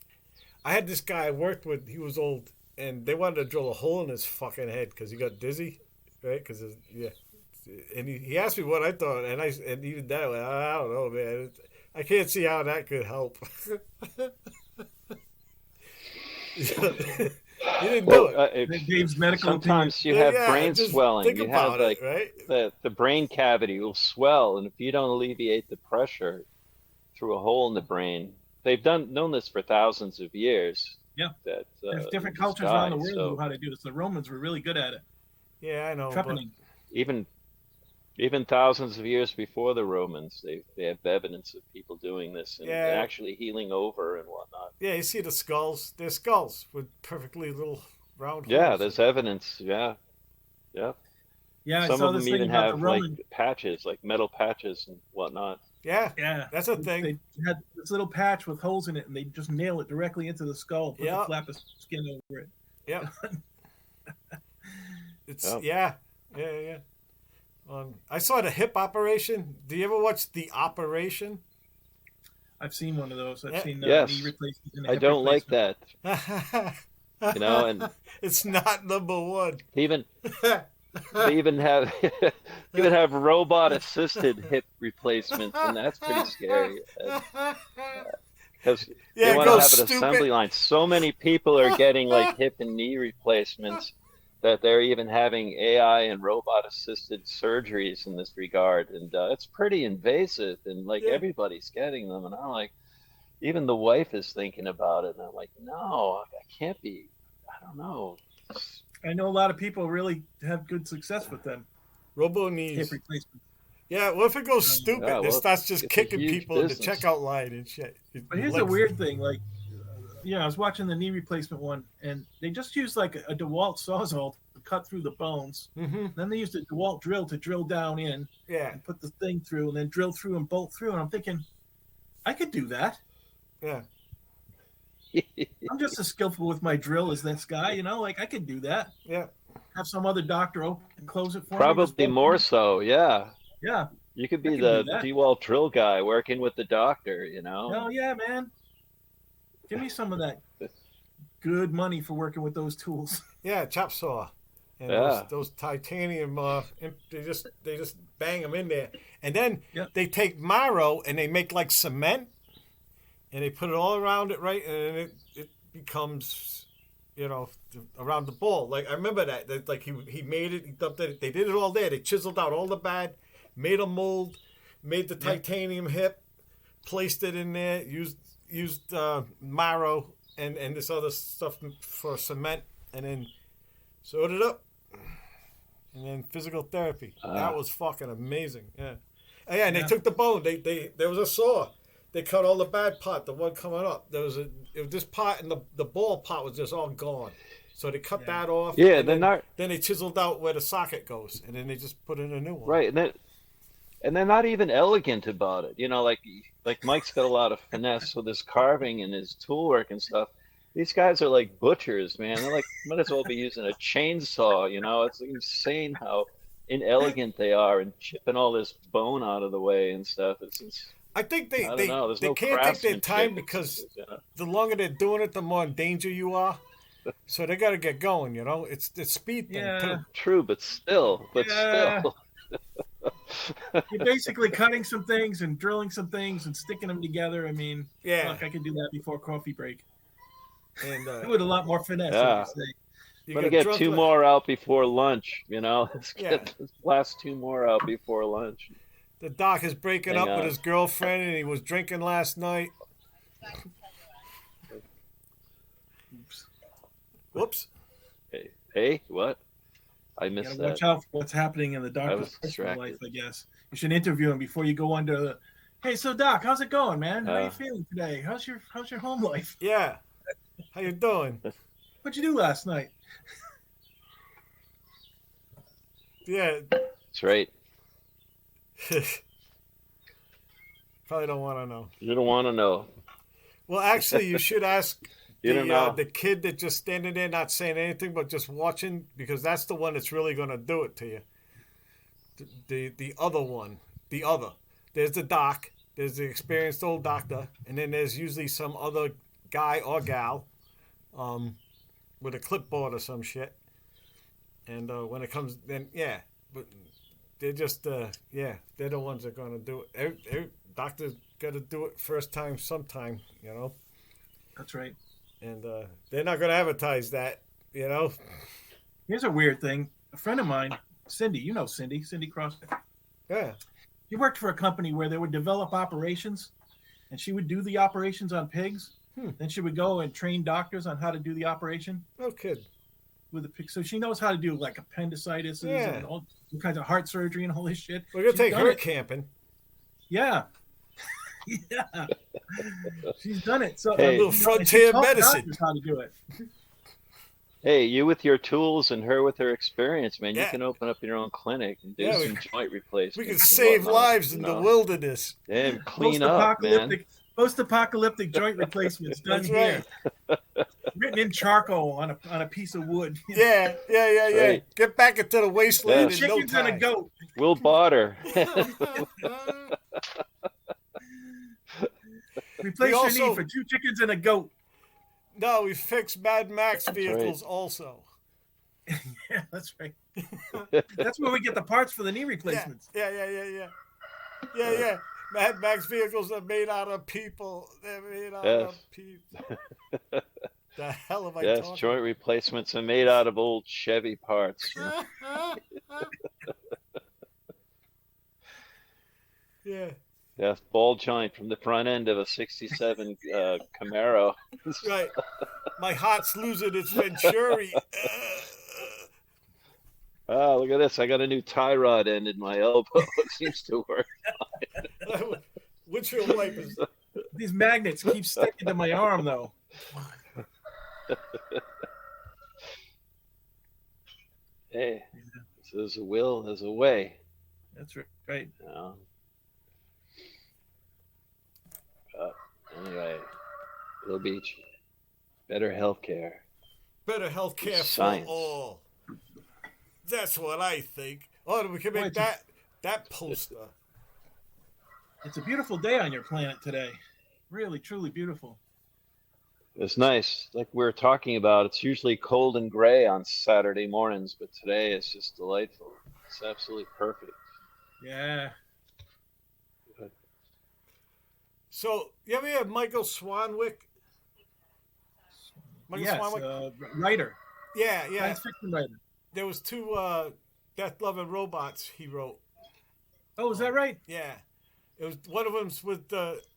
I had this guy I worked with. He was old, and they wanted to drill a hole in his fucking head because he got dizzy, right? Because yeah, and he asked me what I thought, and even that, I don't know, man. I can't see how that could help. He didn't do it. Dave's medical Sometimes opinion. you have Yeah, brain just swelling. think You have about it, like right? the brain cavity will swell, and if you don't alleviate the pressure through a hole in the brain, they've known this for thousands of years. Yeah. That There's different this cultures guy, around the world so who know how to do this. The Romans were really good at it. Yeah, I know. Trepanning. even thousands of years before the Romans, they have evidence of people doing this and Yeah. actually healing over and whatnot. Yeah, you see the skulls. They're skulls with perfectly little round Yeah, holes. there's evidence. Yeah. Yeah, I Some saw of this them thing even about have the Roman. like patches, like metal patches and whatnot. Yeah, Yeah, that's a thing. They had this little patch with holes in it, and they just nail it directly into the skull, put Yeah. the flap of skin over it. Yep. It's Yep. yeah. I saw the hip operation. Do you ever watch The Operation? I've seen one of those. I've Yeah. seen Yes. knee replacement and a I hip don't like replacement. that. You know, and it's not number one. even they even have robot assisted hip replacements, and that's pretty scary. Because Yeah, they it want to have goes an assembly stupid. line. So many people are getting like hip and knee replacements that they're even having AI and robot assisted surgeries in this regard, and it's pretty invasive. And like Yeah. everybody's getting them, and I'm like, even the wife is thinking about it, and I'm like, no, I can't be. I don't know. I know a lot of people really have good success with them Robo hip knees. replacements. Yeah, what if it goes stupid? Yeah, It well, starts just it's a kicking huge people in the business. checkout line and shit. But here's the weird thing, like, I was watching the knee replacement one, and they just used like a DeWalt Sawzall to cut through the bones. Mm-hmm. Then they used a DeWalt drill to drill down in Yeah, and put the thing through, and then drill through and bolt through. And I'm thinking, I could do that. yeah. I'm just as skillful with my drill as this guy, you know. Like I could do that. Yeah. Have some other doctor open and close it for me. Probably Just more bolt so, yeah. it. Yeah. You could I be can the do that. DeWalt drill guy working with the doctor, you know? Hell yeah, man. Give me some of that good money for working with those tools. Yeah, chop saw. And Yeah. those titanium, they just bang them in there, and then Yep. they take marrow and they make like cement, and they put it all around it, right, and then it becomes, around the ball. Like I remember that like he made it, he dumped it, they did it all there. They chiseled out all the bad, made a mold, made the titanium hip, placed it in there, used marrow and this other stuff for cement, and then sewed it up. And then physical therapy. That was fucking amazing. Yeah. And they took the bone. They there was a saw. They cut all the bad part, the one coming up. There was this part, and the ball part was just all gone. So they cut that off. Yeah, and they're not then they chiseled out where the socket goes, and then they just put in a new one. right, and they're not even elegant about it. You know, like Mike's got a lot of finesse with his carving and his tool work and stuff. These guys are like butchers, man. They're like might as well be using a chainsaw. You know, it's insane how inelegant they are and chipping all this bone out of the way and stuff. It's I think I don't know. There's they no can't take their craftsmanship. time because It's, the longer they're doing it, the more in danger you are. So they got to get going, you know. It's the speed thing Yeah. too. True, but still, Yeah. still. You're basically cutting some things and drilling some things and sticking them together. I mean, Yeah. look, I could do that before coffee break. And With a lot more finesse, Yeah. as you say. you I'm gonna got get drunk two la- more out before lunch. Let's Yeah. get this last two more out before lunch. The doc is breaking Hang up with on. his girlfriend, and he was drinking last night. Oops. Whoops. Hey, what? I You missed gotta that. watch out for what's happening in the was doctor's personal distracted. life, I guess. You should interview him before you go under the, hey, so Doc, how's it going, man? How you feeling today? How's your home life? Yeah. How you doing? What'd you do last night? Yeah. That's right. Probably don't want to know. You don't want to know. Well, actually, you should ask You don't know. the kid that just standing there not saying anything but just watching, because that's the one that's really going to do it to you. The other one. The other. There's the doc. There's the experienced old doctor. And then there's usually some other guy or gal with a clipboard or some shit. And when it comes, then, yeah. But they're just, they're the ones that are going to do it. Every doctor's got to do it first time sometime, you know. That's right. And they're not going to advertise that, you know. Here's a weird thing. A friend of mine, Cindy, you know Cindy Cross. Yeah. She worked for a company where they would develop operations, and she would do the operations on pigs. Then she would go and train doctors on how to do the operation No kid. with the pig. So she knows how to do like appendicitis Yeah. and all kinds of heart surgery and all this shit. We're going to She's take done her it. camping. Yeah. Yeah. She's done it. So Hey. Little and she frontier taught medicine. doctors how to do it. Hey, you with your tools and her with her experience, man. You Yeah. can open up your own clinic and do Yeah, some joint replacements. We can and save whatnot, lives in you the know? wilderness. Damn, clean up, man. Post-apocalyptic joint replacements done That's here, right. written in charcoal on a piece of wood. Yeah. Right. Get back into the wasteland Yes. in no Chickens and a time. goat. Will Barter. Replace your also- knee for 2 chickens and a goat. No, we fixed Mad Max right. vehicles also. Yeah, that's right. That's where we get the parts for the knee replacements. Yeah. Mad Max vehicles are made out of people. They're made out Yes. of people. The hell have I Yes, talking? joint replacements are made out of old Chevy parts. Yeah, Yes, ball joint from the front end of a '67 Camaro. right. My heart's losing its Venturi. Oh, look at this! I got a new tie rod end in my elbow. It seems to work. Windshield wipers. These magnets keep sticking to my arm, though. Hey, there's a will, there's a way. That's right. You know? Anyway, Little Beach, better healthcare. Better health care for Science. all. That's what I think. Oh, we can Boy, make it's that poster. It's a beautiful day on your planet today. Really, truly beautiful. It's nice. Like we were talking about, it's usually cold and gray on Saturday mornings, but today it's just delightful. It's absolutely perfect. Yeah. So, you ever hear of Michael Swanwick? Yes, Swanwick? writer. Yeah. Science fiction writer. There was 2 Death Loving Robots he wrote. Oh, is that right? Yeah. It was one of them's with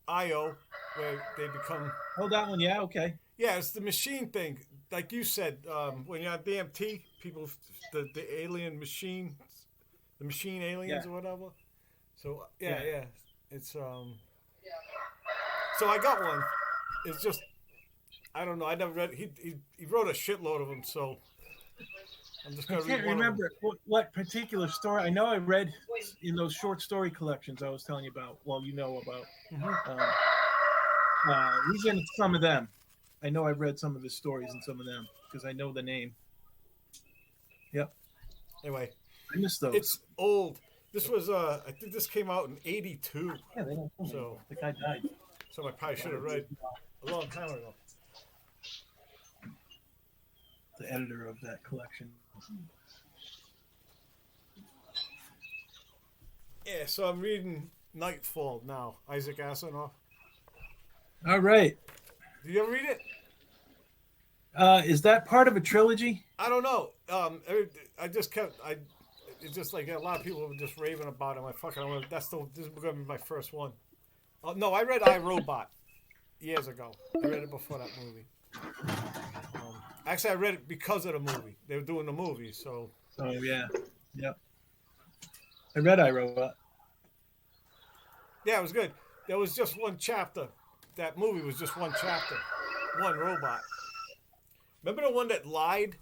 IO, where they become. Oh, that one. Yeah, okay. Yeah, it's the machine thing. Like you said, when you're on DMT, people, the alien machine, the machine aliens Yeah. or whatever. So yeah. It's So I got one. It's just, I don't know. I never read. He wrote a shitload of them. So I'm just I gonna can't read one of them. remember what particular story. I know I read in those short story collections I was telling you about. Well, you know about. He's in some of them. I know I've read some of his stories in some of them because I know the name. Yep, Anyway, I missed those. it's old. This was I think this came out in '82. Yeah, they don't. So- The guy died. So I probably should have read a long time ago. the editor of that collection. Yeah, so I'm reading Nightfall now, Isaac Asimov. All right. Did you ever read it? Is that part of a trilogy? I don't know. It's just like a lot of people were just raving about it. I'm like, fuck it, this is going to be my first one. Oh, no, I read I, Robot years ago. I read it before that movie. Actually, I read it because of the movie. They were doing the movie, so. Oh, yeah. Yep. I read I, Robot. Yeah, it was good. There was just one chapter. That movie was just one chapter. One robot. Remember the one that lied?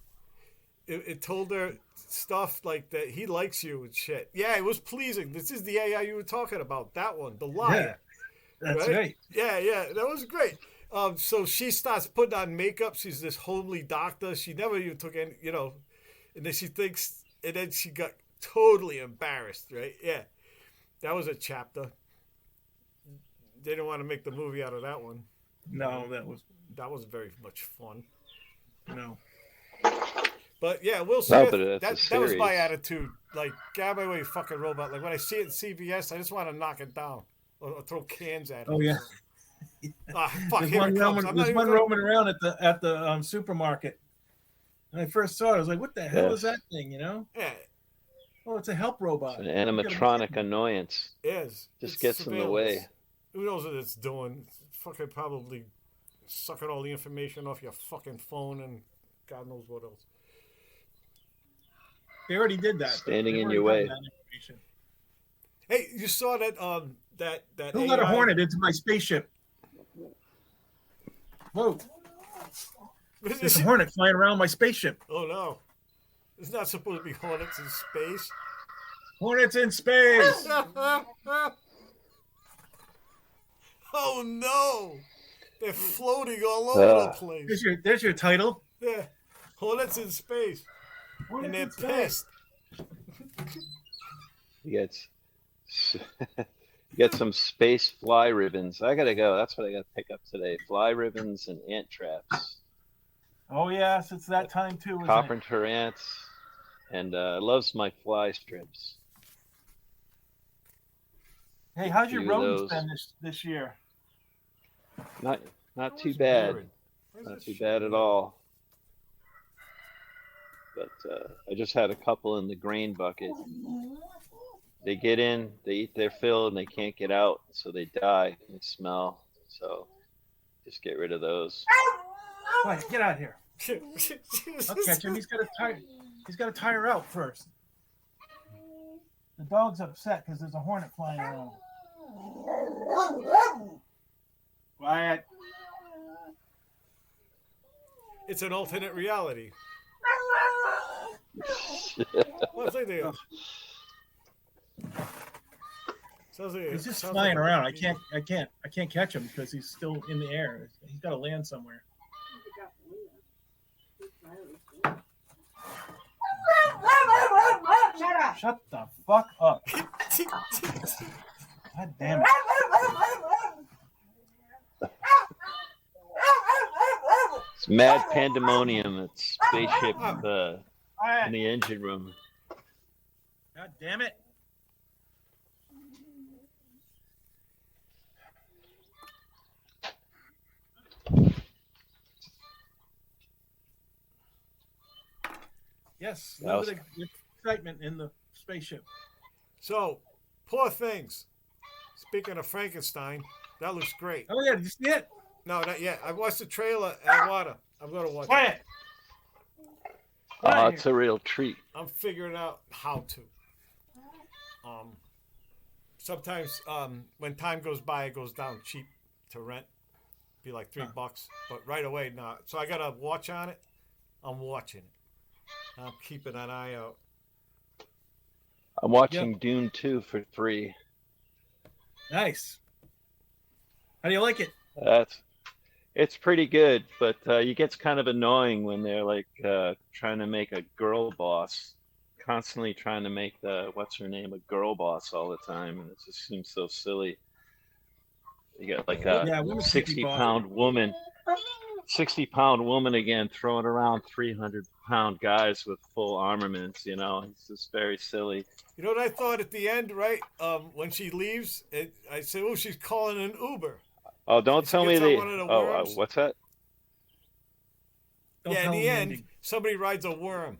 It told her stuff like that he likes you and shit. Yeah, it was pleasing. This is the AI you were talking about. That one, the lie. Yeah, that's right. Yeah, that was great. So she starts putting on makeup. She's this homely doctor. She never even took any, and then she thinks, and then she got totally embarrassed, right? Yeah, that was a chapter. They didn't want to make the movie out of that one. No, that was very much fun. No. But yeah, Will Smith, No, that was my attitude. Like, get out of my way, fucking robot. Like, when I see it in CVS, I just want to knock it down or throw cans at it. Oh, yeah. Fuck, There's here one it comes. roaming roaming around at the supermarket. When I first saw it, I was like, what the hell is that thing, Yeah. Oh, it's a help robot. It's an animatronic annoyance. It is. Just gets in the way. Who knows what it's doing? It's fucking probably sucking all the information off your fucking phone and God knows what else. They already did that. Standing in your way. Hey, you saw that that Who let a Hornet into my spaceship? Whoa. There's a Hornet flying around my spaceship. Oh no. It's not supposed to be Hornets in space. Hornets in space. Oh no. They're floating all over the place. There's your title. Yeah. Hornets in space. And they're pissed. You get some space fly ribbons. I gotta go. That's what I gotta pick up today. Fly ribbons and ant traps. Oh yes, it's that time too. Carpenter ants, and loves my fly strips. Hey, how's your rodents been this year? Not too bad. Not too bad at all. But I just had a couple in the grain bucket. They get in, they eat their fill, and they can't get out, so they die. They smell. So just get rid of those. Wait, get out of here. I'll catch him. He's got to tire out first. The dog's upset because there's a hornet flying around. Quiet. It's an alternate reality. What's it there? He's just flying around. I can't catch him because he's still in the air. He's got to land somewhere. Shut the fuck up. God damn it. It's mad pandemonium. It's spaceship in the engine room. God damn it. Yes, a little bit of excitement in the spaceship. So, Poor Things. Speaking of Frankenstein, that looks great. Oh yeah, did you see it? No, not yet. I watched the trailer and I want to. I'm going to watch it. Oh, it's a real treat. I'm figuring out how to. Sometimes when time goes by, it goes down cheap to rent. Be like $3, but right away now. So I got a watch on it. I'm watching it. I'm keeping an eye out. I'm watching Dune 2 for free. Nice. How do you like it? It's pretty good, but it gets kind of annoying when they're like trying to make a girl boss, constantly trying to make what's her name a girl boss all the time, and it just seems so silly. You got like a 60-pound woman 60-pound woman again throwing around 300-pound guys with full armaments. It's just very silly. You know what I thought at the end, right? When she leaves, I said, "Oh, she's calling an Uber." Oh, don't She tell me gets on the. one of the Oh, worms. what's that? Don't Yeah, in tell the them end, ending. somebody rides a worm.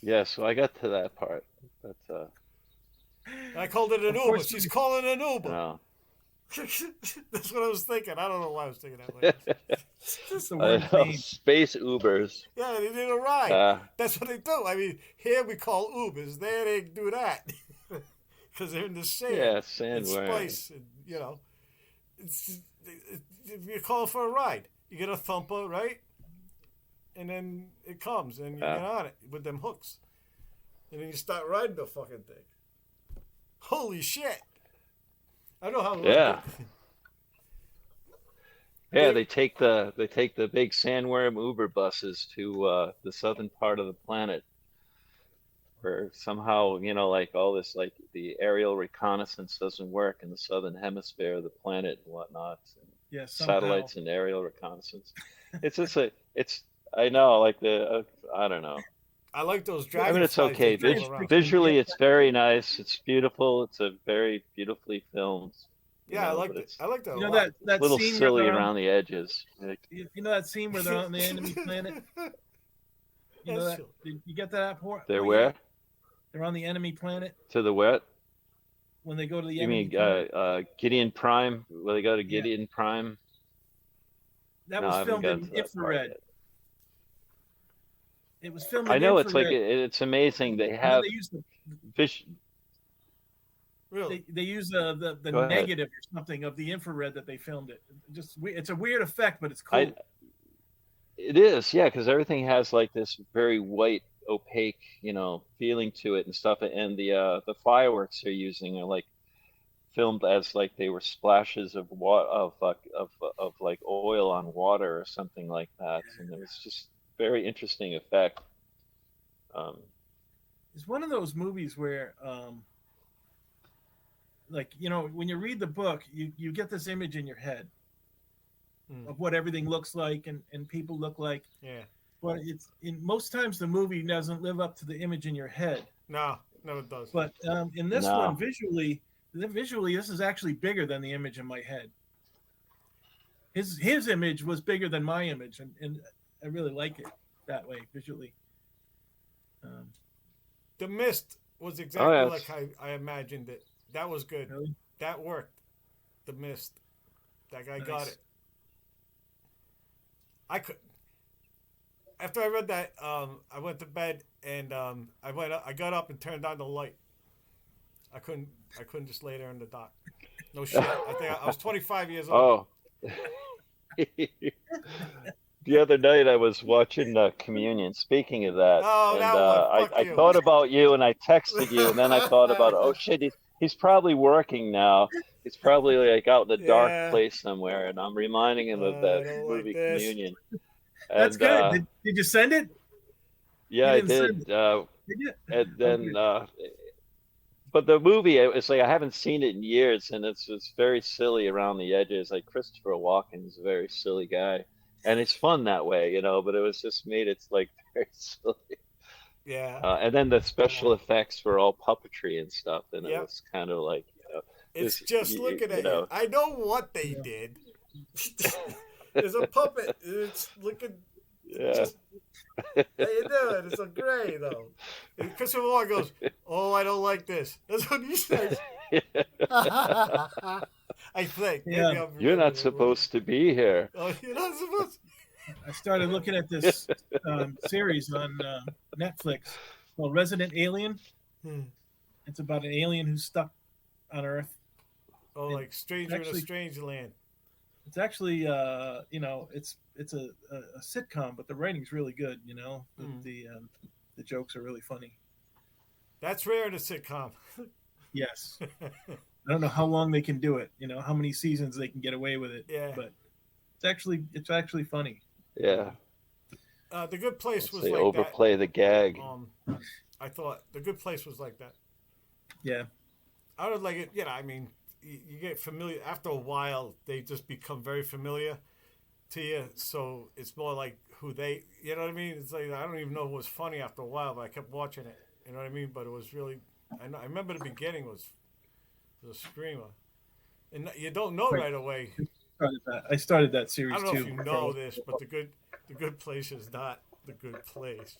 Yeah, so I got to that part, but I called it an Of Uber. course, She's calling an Uber. no. That's what I was thinking. I don't know why I was thinking that way. It's the I word know, name. space Ubers. Yeah, they did a ride. Uh, That's what they do. I mean, here we call Ubers. There they do that. Because they're in the sand. yeah, It's sandworm. spice. And, you call for a ride. You get a thumper, right? And then it comes and you Yeah. get on it with them hooks. And then you start riding the fucking thing. Holy shit. I know how. Yeah. Yeah, they take the big sandworm Uber buses to the southern part of the planet, where somehow like all this, like the aerial reconnaissance doesn't work in the southern hemisphere of the planet and whatnot, and Yeah, somehow. satellites and aerial reconnaissance. It's just I know, like I don't know. I like those I dragonflies. mean, it's okay. that drive around. Visually, it's very nice. It's beautiful. It's a very beautifully filmed. Yeah, I like but it. it's I like that. You a know lot. that a little scene silly where they're around the edges. Like, you know that scene where they're on the enemy planet. You know That's that? Did you get that? they're where? They're on the enemy planet To the what? when they go to the You enemy mean planet. Gideon Prime? Will they go to Yeah. Gideon Prime? That No, I was haven't filmed gotten in to that part infrared. yet. It was filmed I in know infrared. it's amazing. They You know, have they use fish. Really? they use the Go ahead. negative or something of the infrared that they filmed it. It's a weird effect, but it's I cool. It is, yeah, because everything has like this very white, opaque, feeling to it and stuff. And the fireworks they're using are like filmed as like they were splashes of of like oil on water or something like that. And it was just very interesting effect. It's one of those movies where like when you read the book you get this image in your head of what everything looks like and people look like, Yeah. but it's in most times the movie doesn't live up to the image in your head. No, it does. But in this No. one, visually this is actually bigger than the image in my head. His image was bigger than my image, and I really like it that way visually. The Mist was exactly yes. like I imagined it. That was good. Really? That worked. The Mist. That guy got Nice. it. I could. After I read that, I went to bed and I got up and turned on the light. I couldn't just lay there in the dark. No shit. I think I was 25 years old. Oh. The other night I was watching Communion. Speaking of that, Oh, and that one. Fuck I you. thought about you, and I texted you, and then I thought about, oh shit, he's probably working now. He's probably like out in a Yeah. dark place somewhere, and I'm reminding him of I that don't like movie this. Communion. That's And, good. Did you send it? yeah, You I didn't did. send Did you? And then, but the movie, it's like I haven't seen it in years, and it's very silly around the edges. Like Christopher Walken is a very silly guy, and it's fun that way, But it was just made it's like very silly. Yeah. And then the special effects were all puppetry and stuff, and it Yep. was kind of like, It's this- just you- looking you at know. you. I know what they did. There's a puppet. It's looking. yeah, How you doing? It's a gray though. And Christopher Walken goes, "Oh, I don't like this." That's what he says. I think. Maybe Yeah. I'm you're forgetting not it. supposed to be here. Oh, you're not supposed. I started looking at this series on Netflix called Resident Alien. Hmm. It's about an alien who's stuck on Earth. Oh, like Stranger in a Actually- Strange Land. It's actually, it's a sitcom, but the writing's really good. The jokes are really funny. That's rare in a sitcom. Yes, I don't know how long they can do it. How many seasons they can get away with it. Yeah. But it's actually funny. Yeah, The Good Place was they like overplay the gag. that. I thought The Good Place was like that. Yeah, I would like it. I mean, you get familiar after a while. They just become very familiar, to you, so it's more like who they, you know what I mean? It's like I don't even know what was funny after a while, but I kept watching it. You know what I mean? But it was really, I remember the beginning was a screamer, and you don't know right away. I started that I series don't know too. if you know this, but the good place is not the good place.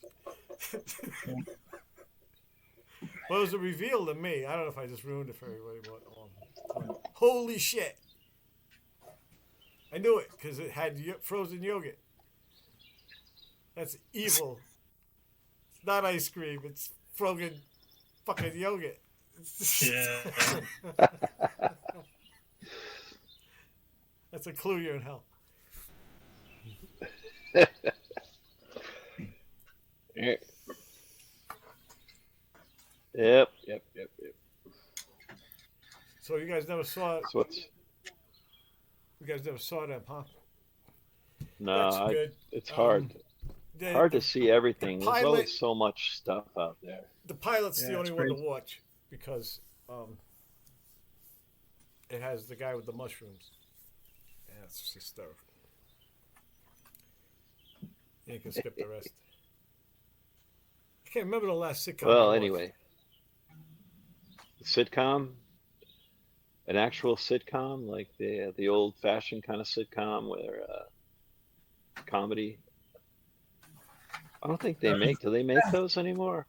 Well, it was a reveal to me. I don't know if I just ruined it for everybody, but holy shit! I knew it because it had frozen yogurt. That's evil. It's not ice cream. It's frozen fucking yogurt. Yeah. That's a clue you're in hell. Yep. So you guys never saw it. So what's You guys never saw them, huh? no? That's good. It's hard. Hard to see everything. There's always so much stuff out there. The pilot's the Yeah, only it's one to crazy. watch because it has the guy with the mushrooms. Yeah, it's hysterical. You can skip the rest. I can't remember the last sitcom. I Well, watched. anyway, sitcom, an actual sitcom, like the old-fashioned kind of sitcom where comedy. I don't think they make. Do they make those anymore?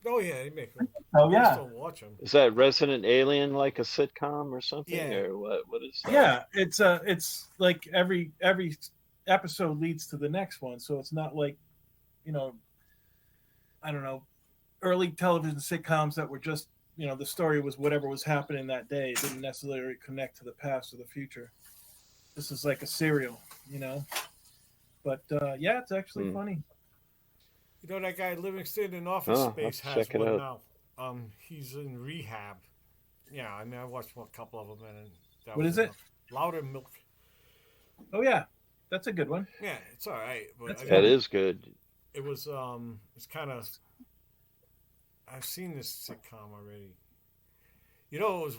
Oh yeah, they make them. Oh I yeah, just don't watch them. Is that Resident Alien like a sitcom or something, Yeah. or what? What is that? yeah. It's like every episode leads to the next one, so it's not like, I don't know, early television sitcoms that were just, the story was whatever was happening that day. It didn't necessarily connect to the past or the future. This is like a serial. But yeah, it's actually funny. You know that guy Livingston in Office Oh, Space I'll has check it one out. now. He's in rehab. Yeah, I mean I watched a couple of them and that What was is it? enough. Louder Milk. Oh yeah, that's a good one. Yeah, it's all right, but That's That is good. it was it's kind of. I've seen this sitcom already. You know, it was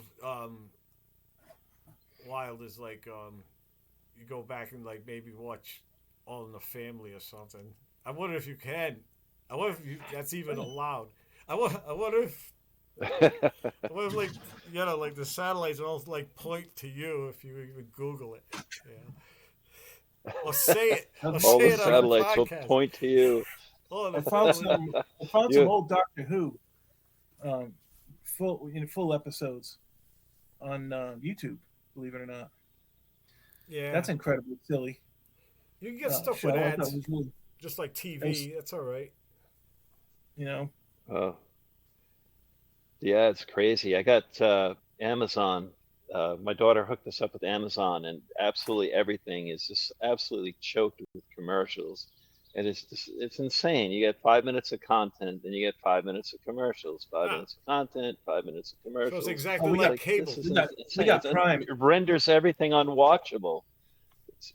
wild is like you go back and like maybe watch All in the Family or something. I wonder if you can. I wonder if that's even allowed. I wonder if like like the satellites all like point to you if you even Google it. Yeah. Or say it. Or All say the it on the satellites will podcast. point to you. Oh, I the found family. some You- old Doctor Who, full episodes on YouTube. Believe it or not, Yeah. that's incredibly silly. You can get stuff show. with I thought ads, it was really, just like TV. That's all right. Oh, yeah, it's crazy. I got Amazon. My daughter hooked us up with Amazon, and absolutely everything is just absolutely choked with commercials. And it's insane. You get 5 minutes of content, then you get 5 minutes of commercials, 5 minutes of content, 5 minutes of So commercials. it's exactly we like got- cable. This is We got insane. Prime. It renders everything unwatchable.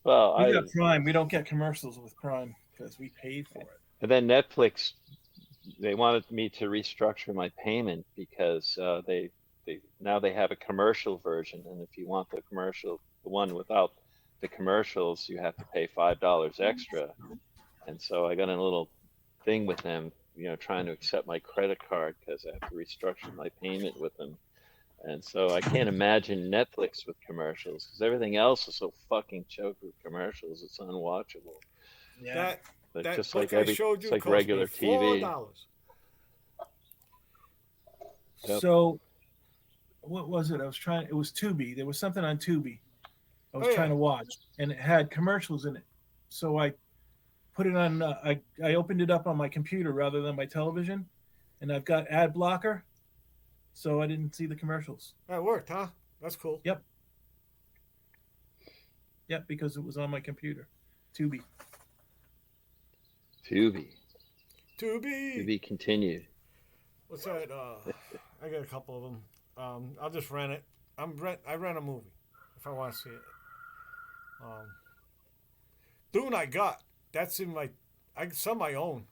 Well, We got Prime. We don't get commercials with Prime because we paid for it. and then Netflix, they wanted me to restructure my payment because they now they have a commercial version, and if you want the one without the commercials, you have to pay $5 extra. And so I got in a little thing with them, trying to accept my credit card because I have to restructure my payment with them. And so I can't imagine Netflix with commercials because everything else is so fucking choked with commercials. It's unwatchable. Yeah. But That just book like I showed you it's like cost regular me TV. $4. Yep. So, what was it? It was Tubi. There was something on Tubi I was Oh, yeah. trying to watch, and it had commercials in it. So I put it on. I opened it up on my computer rather than my television, and I've got ad blocker, so I didn't see the commercials. That worked, huh? That's cool. Yep, because it was on my computer. Tubi. Tubi. To be. To be continued. What's that? I got a couple of them. I'll just rent it. I rent a movie if I want to see it. Dune I got. That's in some I own.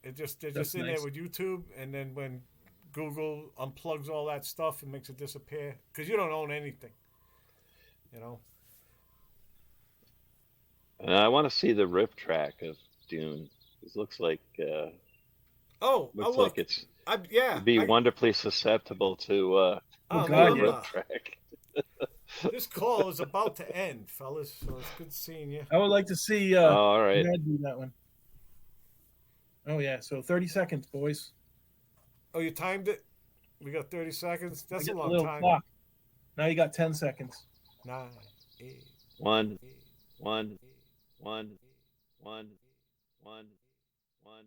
They're just That's in nice. there with YouTube, and then when Google unplugs all that stuff and makes it disappear, because you don't own anything. And I want to see the riff track of Dune. It looks like Look. it's Yeah. it'd be wonderfully susceptible to Oh, God, the yeah. riff track. This call is about to end, fellas. So it's good seeing you. I would like to see All right. Brad do that one. Oh yeah, so 30 seconds, boys. Oh, you timed it? We got 30 seconds. That's I a got the long little time. clock. Now you got 10 seconds. 9, 8, 1, 8, 1, 1, 8, 1, 1, 1, 1.